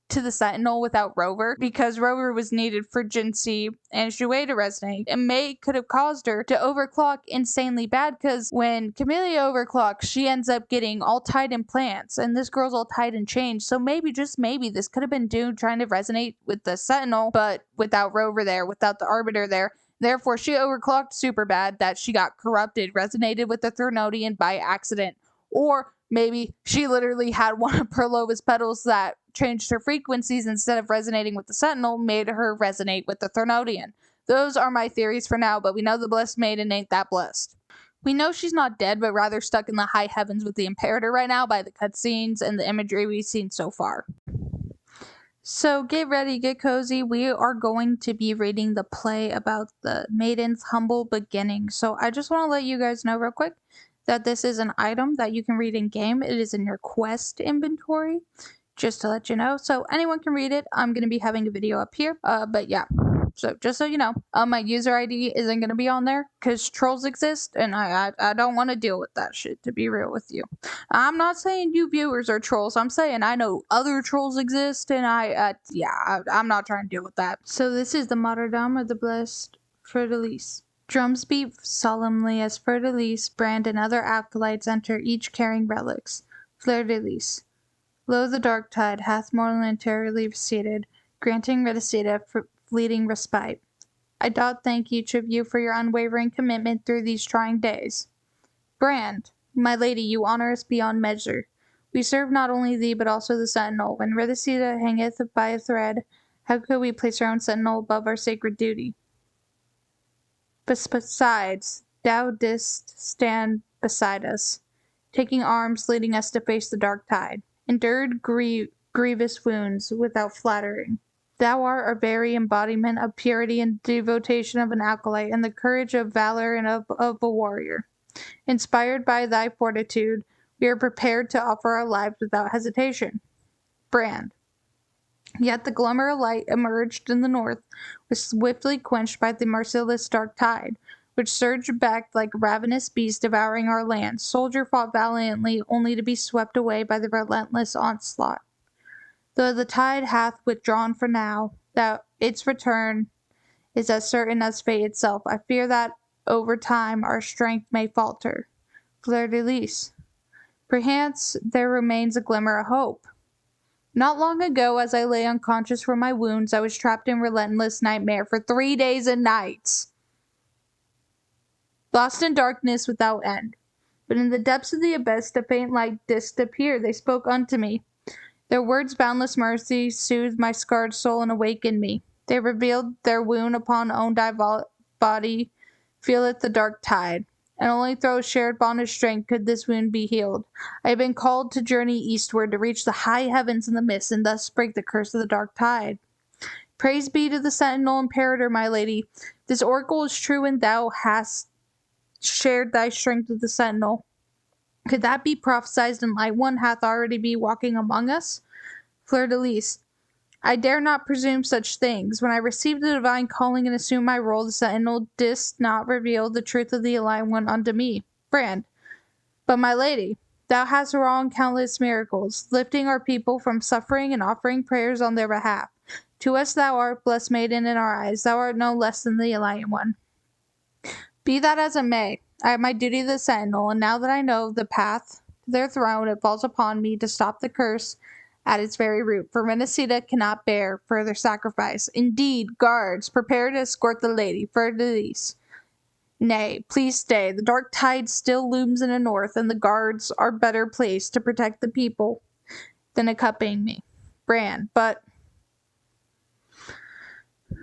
to the Sentinel without Rover, because Rover was needed for Jinxie and Jouer to resonate, and May could have caused her to overclock insanely bad, because when Camellia overclocks, she ends up getting all tied in plants, and this girl's all tied in chains. So maybe, just maybe, this could have been Dune trying to resonate with the Sentinel, but without Rover there, without the Arbiter there. Therefore, she overclocked super bad that she got corrupted, resonated with the Thronodian by accident. Or maybe she literally had one of Phrolova's petals that changed her frequencies, instead of resonating with the Sentinel, made her resonate with the Thronodian. Those are my theories for now, but we know the Blessed Maiden ain't that blessed. We know she's not dead, but rather stuck in the high heavens with the Imperator right now by the cutscenes and the imagery we've seen so far. So get ready, get cozy. We are going to be reading the play about the Maiden's humble beginning. So I just want to let you guys know real quick that this is an item that you can read in game. It is in your quest inventory, just to let you know. So anyone can read it. I'm going to be having a video up here. But yeah, so just so you know, my user ID isn't going to be on there because trolls exist, and I don't want to deal with that shit, to be real with you. I'm not saying you viewers are trolls. I'm saying I know other trolls exist, and I'm not trying to deal with that. So this is the martyrdom of the blessed Fleur-de-Lis. Drums beat solemnly as Fleur-de-Lis, Brand, and other acolytes enter, each carrying relics. Fleur-de-Lis. Lo, the dark tide hath momentarily receded, granting Rinascita fleeting respite. I doth thank each of you for your unwavering commitment through these trying days. Brand, my lady, you honor us beyond measure. We serve not only thee, but also the Sentinel. When Rinascita hangeth by a thread, how could we place our own Sentinel above our sacred duty? Besides, thou didst stand beside us, taking arms, leading us to face the dark tide. Endured grievous wounds without flattering. Thou art a very embodiment of purity and devotion of an acolyte, and the courage of valor and of a warrior. Inspired by thy fortitude, we are prepared to offer our lives without hesitation. Brand. Yet the glimmer of light emerged in the north was swiftly quenched by the merciless dark tide, which surged back like ravenous beasts devouring our land. Soldier fought valiantly, only to be swept away by the relentless onslaught. Though the tide hath withdrawn for now, that its return is as certain as fate itself, I fear that over time our strength may falter. Fleur-de-Lis. Perchance there remains a glimmer of hope. Not long ago, as I lay unconscious from my wounds, I was trapped in relentless nightmare for 3 days and nights. Lost in darkness without end. But in the depths of the abyss, the faint light disc appeared. They spoke unto me. Their words, boundless mercy, soothed my scarred soul and awakened me. They revealed their wound upon own body, feeleth the dark tide. And only through shared bond of strength could this wound be healed. I have been called to journey eastward to reach the high heavens in the mist and thus break the curse of the dark tide. Praise be to the sentinel imperator, my lady. This oracle is true, and thou hast shared thy strength with the sentinel. Could that be prophesied, and light one hath already be walking among us? Fleur de Lis. I dare not presume such things. When I received the divine calling and assumed my role, the sentinel didst not reveal the truth of the aligned one unto me. Brand. But my lady, thou hast wrought countless miracles, lifting our people from suffering and offering prayers on their behalf. To us thou art, blessed maiden in our eyes. Thou art no less than the Alliant One. Be that as it may, I have my duty to the sentinel, and now that I know the path to their throne, it falls upon me to stop the curse at its very root, for Rinascita cannot bear further sacrifice. Indeed, guards, prepare to escort the lady, Fleur de Lis. Nay, please stay. The dark tide still looms in the north, and the guards are better placed to protect the people than accompanying me. Bran, but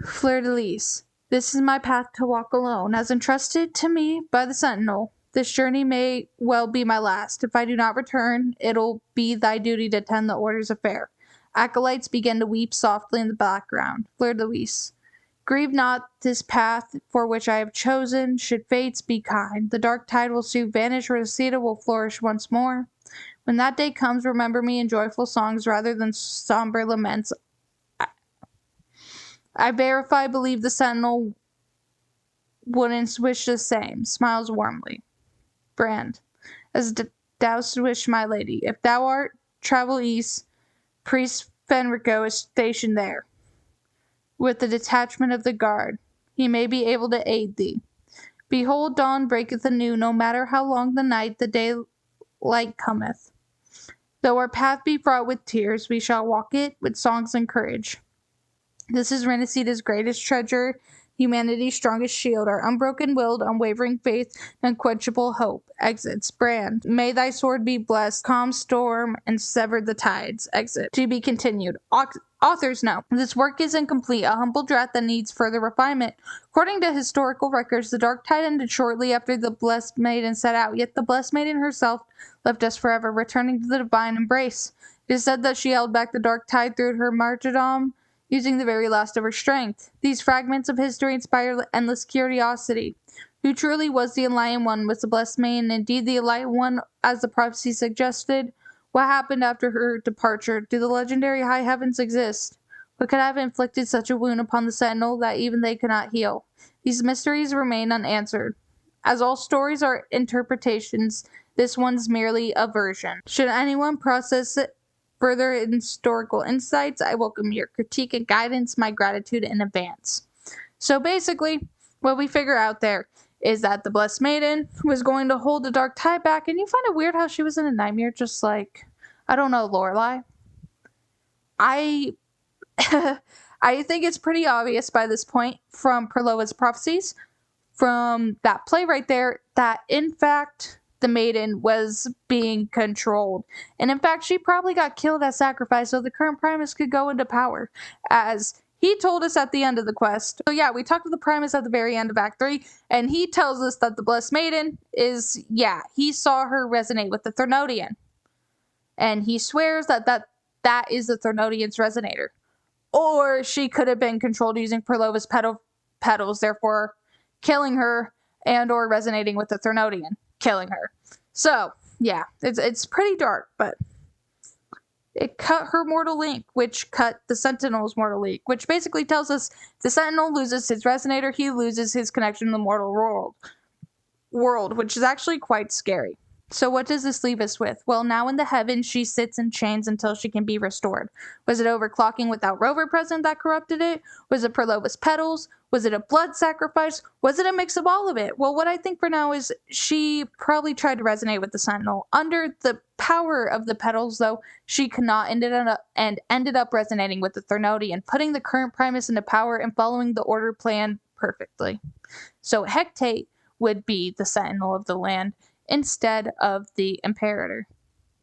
Fleur de Lis, this is my path to walk alone, as entrusted to me by the sentinel. This journey may well be my last. If I do not return, it'll be thy duty to tend the order's affair. Acolytes begin to weep softly in the background. Fleur de Lis, grieve not this path for which I have chosen. Should fates be kind, the dark tide will soon vanish. Rinascita will flourish once more. When that day comes, remember me in joyful songs rather than somber laments. I believe the sentinel wouldn't wish the same. Smiles warmly. Brand, as dost wish, my lady. If thou art travel east, priest Fenrico is stationed there, with the detachment of the guard. He may be able to aid thee. Behold, dawn breaketh anew. No matter how long the night, the daylight cometh. Though our path be fraught with tears, we shall walk it with songs and courage. This is Rinascita's greatest treasure, humanity's strongest shield, our unbroken willed, unwavering faith, and unquenchable hope. Exits. Brand, may thy sword be blessed, calm storm, and severed the tides. Exit. To be continued. Author's note. This work is incomplete, a humble draft that needs further refinement. According to historical records, the dark tide ended shortly after the Blessed Maiden set out, yet the Blessed Maiden herself left us forever, returning to the divine embrace. It is said that she held back the dark tide through her martyrdom, using the very last of her strength. These fragments of history inspire endless curiosity. Who truly was the Alliant One? Was the Blessed Maiden indeed the Alliant One, as the prophecy suggested? What happened after her departure? Do the legendary high heavens exist? What could have inflicted such a wound upon the Sentinel that even they could not heal? These mysteries remain unanswered. As all stories are interpretations, this one's merely a version. Should anyone process it further in historical insights, I welcome your critique and guidance, my gratitude in advance. So basically, what we figure out there is that the Blessed Maiden was going to hold the dark tide back, and you find it weird how she was in a nightmare, just like, I don't know, Lorelai. I think it's pretty obvious by this point from Phrolova's prophecies, from that play right there, that in fact the maiden was being controlled. And in fact, she probably got killed as sacrifice so the current Primus could go into power, as he told us at the end of the quest. So yeah, we talked to the Primus at the very end of Act 3, and he tells us that the Blessed Maiden is, he saw her resonate with the Threnodian. And he swears that is the Threnodian's resonator. Or she could have been controlled using Phrolova's petals, therefore killing her, and or resonating with the Threnodian, killing her. So, yeah, it's pretty dark, but it cut her mortal link, which cut the Sentinel's mortal link, which basically tells us if the Sentinel loses his resonator, he loses his connection to the mortal world, which is actually quite scary. So what does this leave us with? Well, now in the heavens, she sits in chains until she can be restored. Was it overclocking without Rover present that corrupted it? Was it Phrolova's petals? Was it a blood sacrifice? Was it a mix of all of it? Well, what I think for now is she probably tried to resonate with the Sentinel. Under the power of the petals, though, she could not, ended up resonating with the Threnodian, putting the current Primus into power and following the order plan perfectly. So Hecate would be the Sentinel of the land, instead of the Imperator.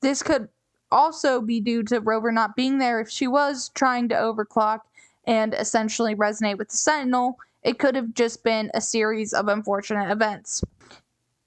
This could also be due to Rover not being there. If she was trying to overclock and essentially resonate with the Sentinel, it could have just been a series of unfortunate events.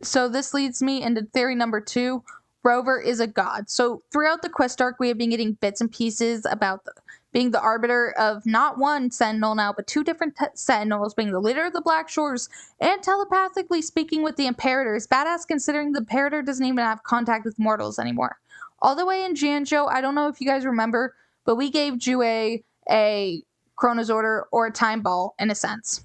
So this leads me into theory number 2. Rover is a god. So throughout the quest arc, we have been getting bits and pieces about being the arbiter of not one Sentinel now, but 2 different Sentinels, being the leader of the Black Shores, and telepathically speaking with the Imperator. Is badass considering the Imperator doesn't even have contact with mortals anymore. All the way in Janjo, I don't know if you guys remember, but we gave Jue a Chronos Order or a Time Ball in a sense.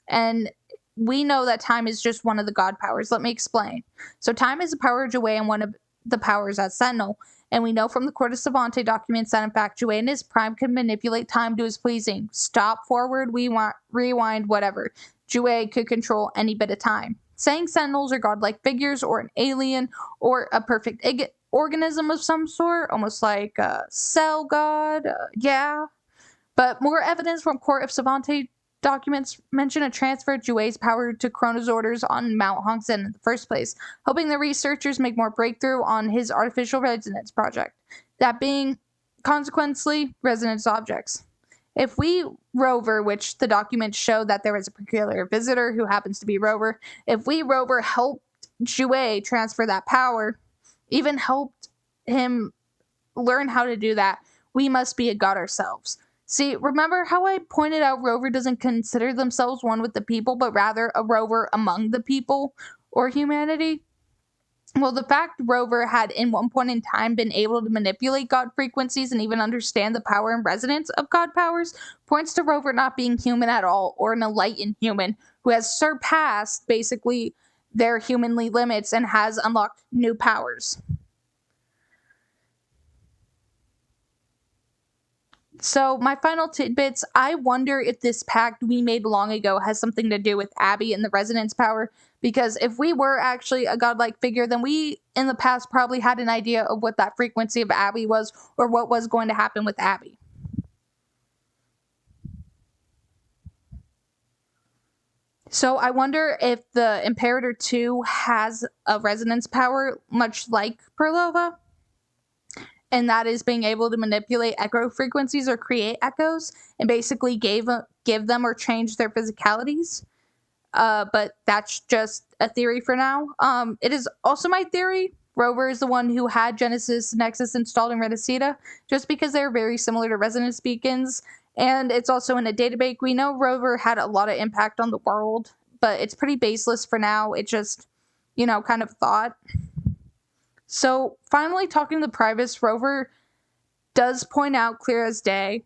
And we know that time is just one of the god powers. Let me explain. So time is a power of Jue and one of the powers as Sentinel. And we know from the Codex Savante documents that in fact Jue in his prime can manipulate time to his pleasing. Stop, forward, rewind, whatever. Jue could control any bit of time. Saying Sentinels are godlike figures or an alien or a perfect organism of some sort, almost like a cell god, yeah. But more evidence from Court of Savante documents mention a transfer of Jue's power to Chronos Orders on Mount Hongzhen in the first place, helping the researchers make more breakthrough on his artificial resonance project, that being, consequently, resonance objects. If we Rover, which the documents show that there is a peculiar visitor who happens to be Rover, if we Rover helped Jue transfer that power, even helped him learn how to do that, we must be a god ourselves. See, remember how I pointed out Rover doesn't consider themselves one with the people, but rather a rover among the people or humanity? Well, the fact Rover had in one point in time been able to manipulate god frequencies and even understand the power and resonance of god powers points to Rover not being human at all, or an enlightened human who has surpassed basically their humanly limits and has unlocked new powers. So my final tidbits, I wonder if this pact we made long ago has something to do with Abby and the resonance power, because if we were actually a godlike figure, then we in the past probably had an idea of what that frequency of Abby was, or what was going to happen with Abby. So I wonder if the Imperator 2 has a resonance power much like Phrolova, and that is being able to manipulate echo frequencies or create echoes and basically give them or change their physicalities. But that's just a theory for now. It is also my theory Rover is the one who had Genesis Nexus installed in Rinascita, just because they're very similar to resonance beacons, and it's also in a database. We know Rover had a lot of impact on the world, but it's pretty baseless for now. It just, kind of thought. So, finally, talking to the Primus, Rover does point out clear as day,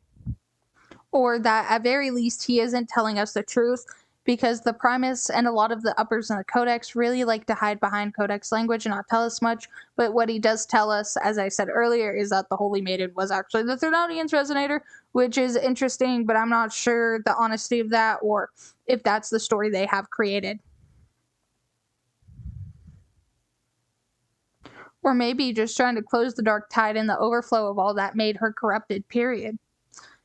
or that at very least he isn't telling us the truth, because the Primus and a lot of the uppers in the Codex really like to hide behind Codex language and not tell us much. But what he does tell us, as I said earlier, is that the Holy Maiden was actually the Thernonian's resonator, which is interesting, but I'm not sure the honesty of that or if that's the story they have created. Or maybe just trying to close the dark tide and the overflow of all that made her corrupted, period.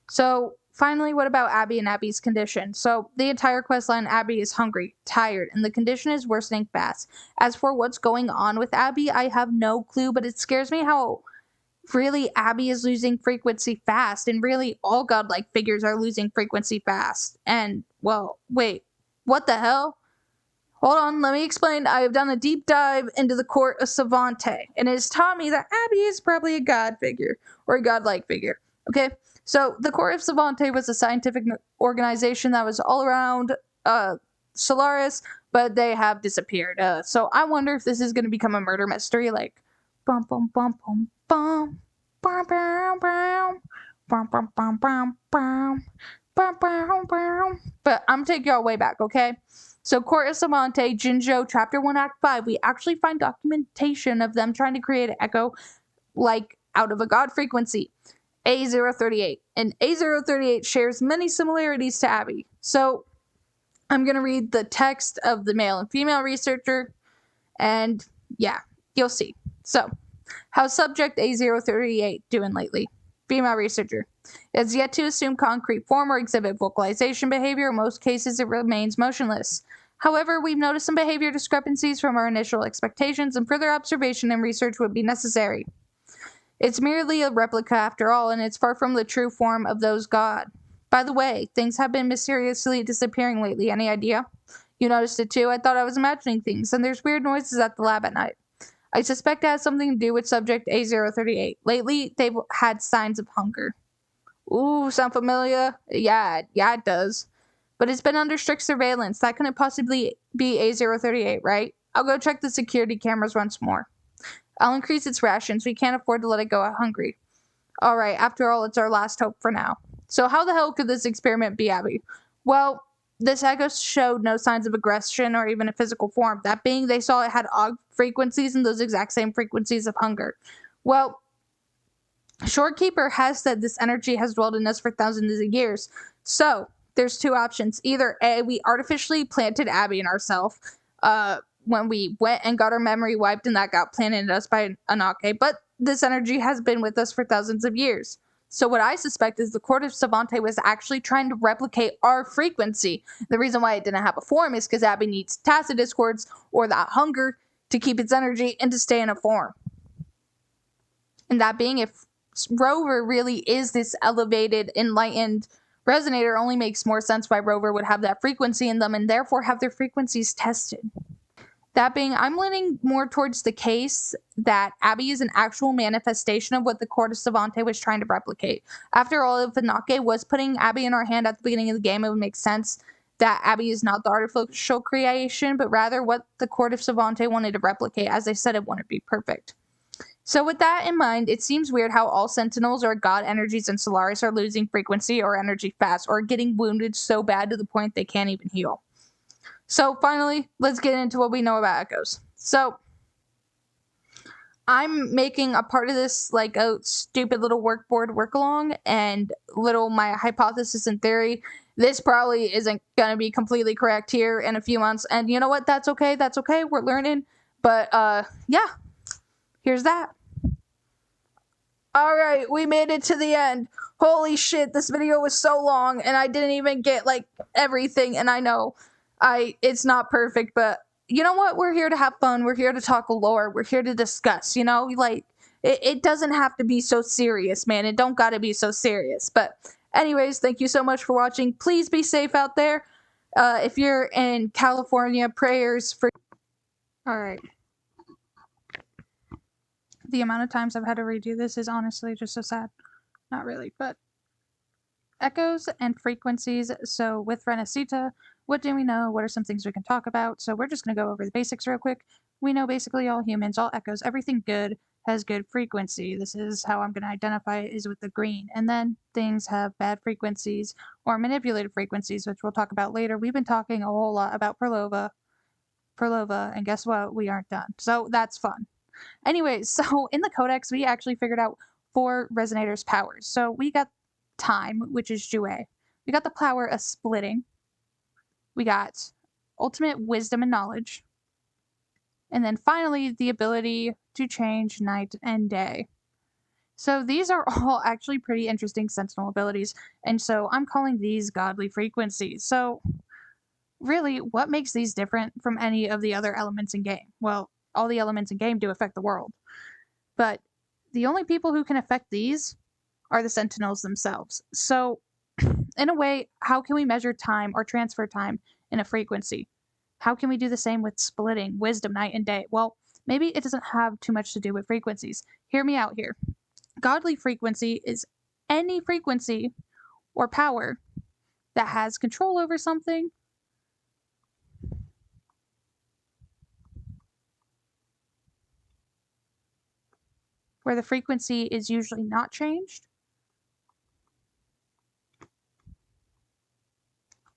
So, finally, what about Abby and Abby's condition? So, the entire questline, Abby is hungry, tired, and the condition is worsening fast. As for what's going on with Abby, I have no clue, but it scares me how really Abby is losing frequency fast, and really all godlike figures are losing frequency fast. And, well, wait, what the hell? Hold on, let me explain. I have done a deep dive into the Court of Savante, and it has taught me that Abby is probably a god figure, or a godlike figure. Okay, so the Court of Savante was a scientific organization that was all around Solaris, but they have disappeared. So I wonder if this is going to become a murder mystery, like bum bum bum bum bum bum bum bum bum bum bum bum bum bum. But I'm taking y'all way back, okay? So Court of Savante, Jinzhou, Chapter 1, Act 5, we actually find documentation of them trying to create an echo, like, out of a god frequency, A038. And A038 shares many similarities to Abby. So I'm going to read the text of the male and female researcher, and yeah, you'll see. So, how's subject A038 doing lately? Female researcher. It has yet to assume concrete form or exhibit vocalization behavior. In most cases, it remains motionless. However, we've noticed some behavior discrepancies from our initial expectations, and further observation and research would be necessary. It's merely a replica after all, and it's far from the true form of those god. By the way, things have been mysteriously disappearing lately. Any idea? You noticed it too? I thought I was imagining things, and there's weird noises at the lab at night. I suspect it has something to do with subject A038. Lately, they've had signs of hunger. Ooh, sound familiar? Yeah, it does. But it's been under strict surveillance. That couldn't possibly be A038, right? I'll go check the security cameras once more. I'll increase its rations. We can't afford to let it go hungry. Alright, after all, it's our last hope for now. So how the hell could this experiment be, Abby? Well, this echo showed no signs of aggression or even a physical form. That being, they saw it had odd frequencies and those exact same frequencies of hunger. Well, Shorekeeper has said this energy has dwelled in us for thousands of years. So, there's two options. Either A, we artificially planted Abby in ourselves when we went and got our memory wiped, and that got planted in us by Anake, but this energy has been with us for thousands of years. So what I suspect is the Codex Savante was actually trying to replicate our frequency. The reason why it didn't have a form is because Abby needs tacit discords or that hunger to keep its energy and to stay in a form. And that being, if Rover really is this elevated, enlightened resonator, only makes more sense why Rover would have that frequency in them and therefore have their frequencies tested. That being, I'm leaning more towards the case that Abby is an actual manifestation of what the Codex Savante was trying to replicate. After all, if Anake was putting Abby in our hand at the beginning of the game, it would make sense that Abby is not the artificial creation, but rather what the Codex Savante wanted to replicate. As I said, it wouldn't be perfect. So with that in mind, it seems weird how all Sentinels or God energies in Solaris are losing frequency or energy fast, or getting wounded so bad to the point they can't even heal. So finally, let's get into what we know about echoes. So I'm making a part of this like a stupid little workboard work along and my hypothesis and theory. This probably isn't going to be completely correct here in a few months. And you know what? That's okay. That's okay. We're learning. But yeah, here's that. All right, we made it to the end. Holy shit, this video was so long and I didn't even get like everything. And I know it's not perfect, but you know what? We're here to have fun. We're here to talk lore. We're here to discuss, you know, like it doesn't have to be so serious, man. It don't got to be so serious. But anyways, thank you so much for watching. Please be safe out there. If you're in California, prayers for... All right. The amount of times I've had to redo this is honestly just so sad. Not really, but echoes and frequencies. So with Rinascita, what do we know? What are some things we can talk about? So we're just going to go over the basics real quick. We know basically all humans, all echoes, everything good has good frequency. This is how I'm going to identify it, is with the green. And then things have bad frequencies or manipulated frequencies, which we'll talk about later. We've been talking a whole lot about Phrolova, and guess what? We aren't done. So that's fun. Anyways, so in the Codex, we actually figured out 4 Resonators' powers. So we got time, which is Jouet. We got the power of splitting. We got ultimate wisdom and knowledge. And then finally, the ability to change night and day. So these are all actually pretty interesting Sentinel abilities. And so I'm calling these godly frequencies. So really, what makes these different from any of the other elements in game? Well, all the elements in game do affect the world. But the only people who can affect these are the Sentinels themselves. So, in a way, how can we measure time or transfer time in a frequency? How can we do the same with splitting, wisdom, night and day? Well, maybe it doesn't have too much to do with frequencies. Hear me out here. Godly frequency is any frequency or power that has control over something where the frequency is usually not changed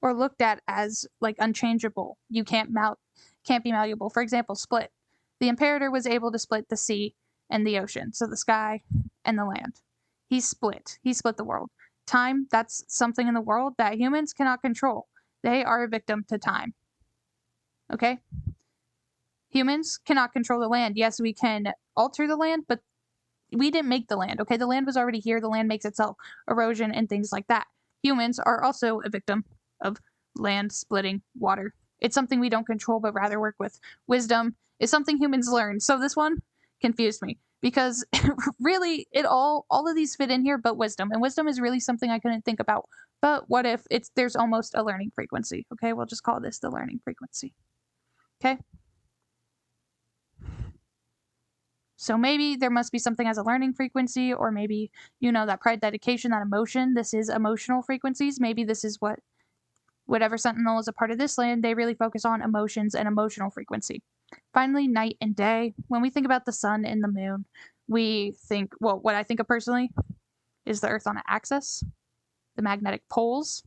or looked at as like unchangeable. You can't be malleable. For example, split. The Imperator was able to split the sea and the ocean, so the sky and the land. He split the world. Time, that's something in the world that humans cannot control. They are a victim to time. Okay? Humans cannot control the land. Yes, we can alter the land, but we didn't make the land, okay? The land was already here. The land makes itself. Erosion and things like that. Humans are also a victim of land splitting, water, It's something we don't control, but rather work with. Wisdom is something humans learn. So this one confused me because really all of these fit in here, but wisdom. And wisdom is really something I couldn't think about. But what if there's almost a learning frequency? Okay, we'll just call this the learning frequency. Okay. So maybe there must be something as a learning frequency, or maybe, that pride, dedication, that emotion. This is emotional frequencies. Maybe this is whatever Sentinel is a part of this land, they really focus on emotions and emotional frequency. Finally, night and day. When we think about the sun and the moon, we think, what I think of personally is the Earth on an axis, the magnetic poles,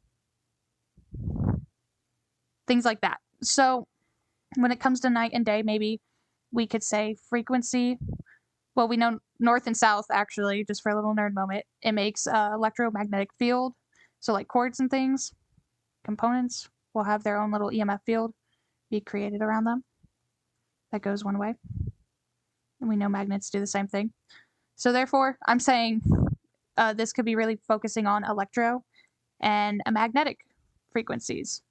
things like that. So when it comes to night and day, maybe we could say frequency. Well, we know north and south, actually, just for a little nerd moment, it makes electromagnetic field. So like cords and things, components will have their own little EMF field be created around them. That goes one way. And we know magnets do the same thing. So therefore, I'm saying this could be really focusing on electro and magnetic frequencies.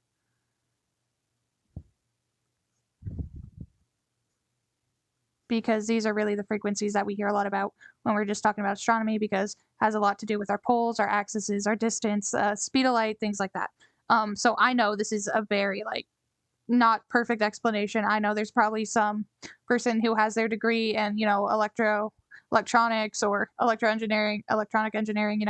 Because these are really the frequencies that we hear a lot about when we're just talking about astronomy, because it has a lot to do with our poles, our axes, our distance, speed of light, things like that. So I know this is a very not perfect explanation. I know there's probably some person who has their degree in, electronics or electronic engineering,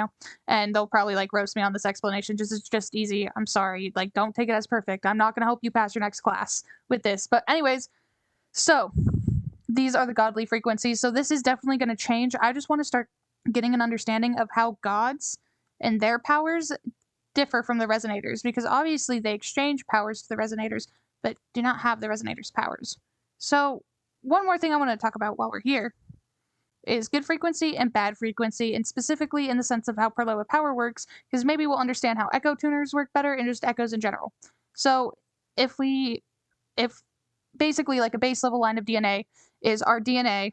and they'll probably roast me on this explanation. It's just easy. I'm sorry. Don't take it as perfect. I'm not going to help you pass your next class with this. But anyways, so these are the godly frequencies. So this is definitely going to change. I just want to start getting an understanding of how gods and their powers differ from the resonators, because obviously they exchange powers to the resonators, but do not have the resonators' powers. So one more thing I want to talk about while we're here is good frequency and bad frequency, and specifically in the sense of how Phrolova power works, because maybe we'll understand how echo tuners work better and just echoes in general. So if basically a base level line of DNA is our DNA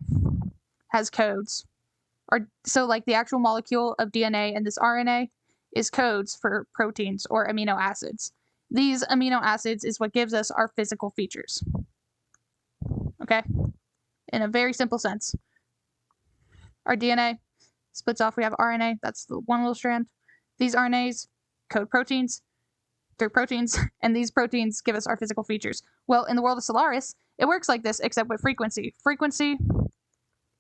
has codes, so the actual molecule of DNA and this RNA is codes for proteins or amino acids. These amino acids is what gives us our physical features. Okay? In a very simple sense. Our DNA splits off. We have RNA. That's the one little strand. These RNAs code proteins through proteins, and these proteins give us our physical features. Well, in the world of Solaris, it works like this, except with frequency. Frequency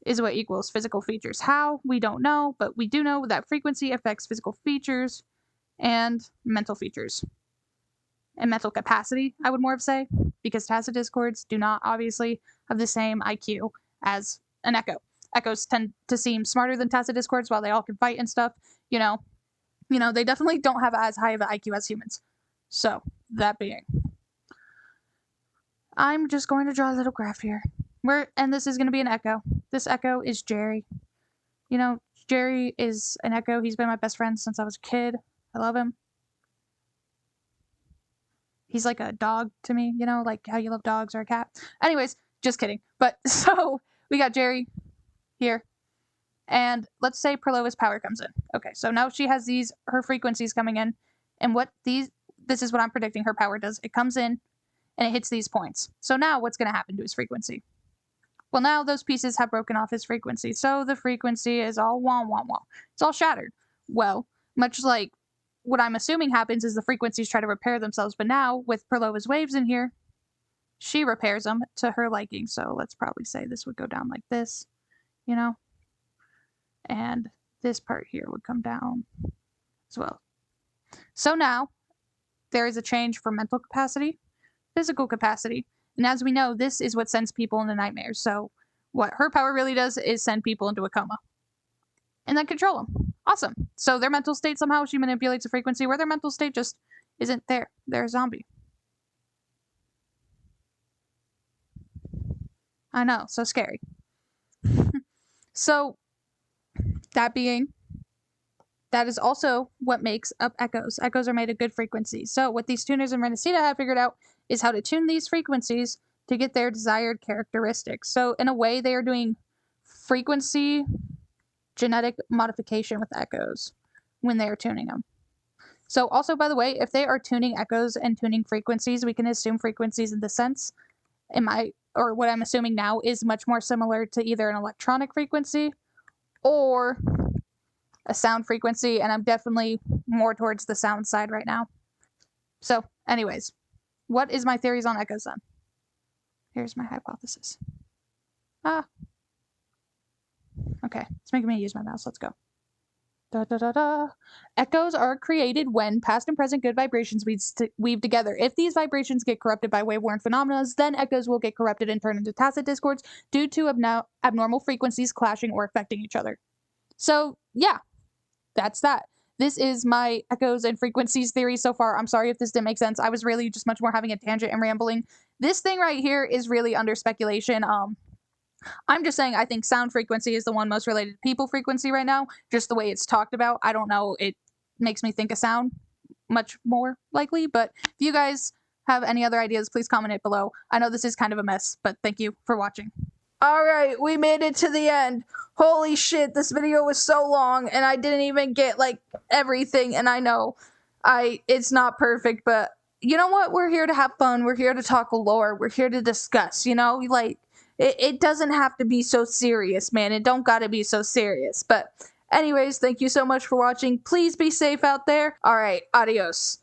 is what equals physical features. How? We don't know, but we do know that frequency affects physical features and mental features. And mental capacity, I would more of say, because tacit discords do not obviously have the same IQ as an echo. Echoes tend to seem smarter than tacit discords while they all can fight and stuff. They definitely don't have as high of an IQ as humans. So, that being, I'm just going to draw a little graph here. And this is going to be an echo. This echo is Jerry. Jerry is an echo. He's been my best friend since I was a kid. I love him. He's like a dog to me, like how you love dogs or a cat. Anyways, just kidding. But so we got Jerry here. And let's say Phrolova's power comes in. Okay, so now she has her frequencies coming in. And this is what I'm predicting her power does. It comes in and it hits these points. So now what's going to happen to his frequency? Well, now those pieces have broken off his frequency. So the frequency is all wah, wah, wah. It's all shattered. Well, much like what I'm assuming happens is the frequencies try to repair themselves. But now with Phrolova's waves in here, she repairs them to her liking. So let's probably say this would go down like this, and this part here would come down as well. So now there is a change for mental capacity, physical capacity. And as we know, this is what sends people into nightmares. So what her power really does is send people into a coma and then control them. Awesome. So their mental state, somehow she manipulates the frequency where their mental state just isn't there. They're a zombie. I know, so scary. So that is also what makes up echoes. Echoes are made of good frequencies. So what these tuners in Rinascita have figured out is how to tune these frequencies to get their desired characteristics. So in a way, they are doing frequency genetic modification with echoes when they are tuning them. So also, by the way, if they are tuning echoes and tuning frequencies, we can assume frequencies in the sense, or what I'm assuming now is much more similar to either an electronic frequency or a sound frequency, and I'm definitely more towards the sound side right now. So anyways, what is my theories on echoes then? Here's my hypothesis. Okay, it's making me use my mouse. Let's go. Da, da, da, da. Echoes are created when past and present good vibrations weave together. If these vibrations get corrupted by wave-worn phenomena, then echoes will get corrupted and turn into tacit discords due to abnormal frequencies clashing or affecting each other. So, yeah, that's that. This is my echoes and frequencies theory so far. I'm sorry if this didn't make sense. I was really just much more having a tangent and rambling. This thing right here is really under speculation. I'm just saying I think sound frequency is the one most related to people frequency right now, just the way it's talked about. I don't know. It makes me think of sound much more likely, but if you guys have any other ideas, please comment it below. I know this is kind of a mess, but thank you for watching. All right, we made it to the end. Holy shit, this video was so long and I didn't even get like everything, and I know it's not perfect, but you know what? We're here to have fun. We're here to talk lore. We're here to discuss, like it doesn't have to be so serious, man. It don't gotta be so serious. But anyways, thank you so much for watching. Please be safe out there. All right, adios.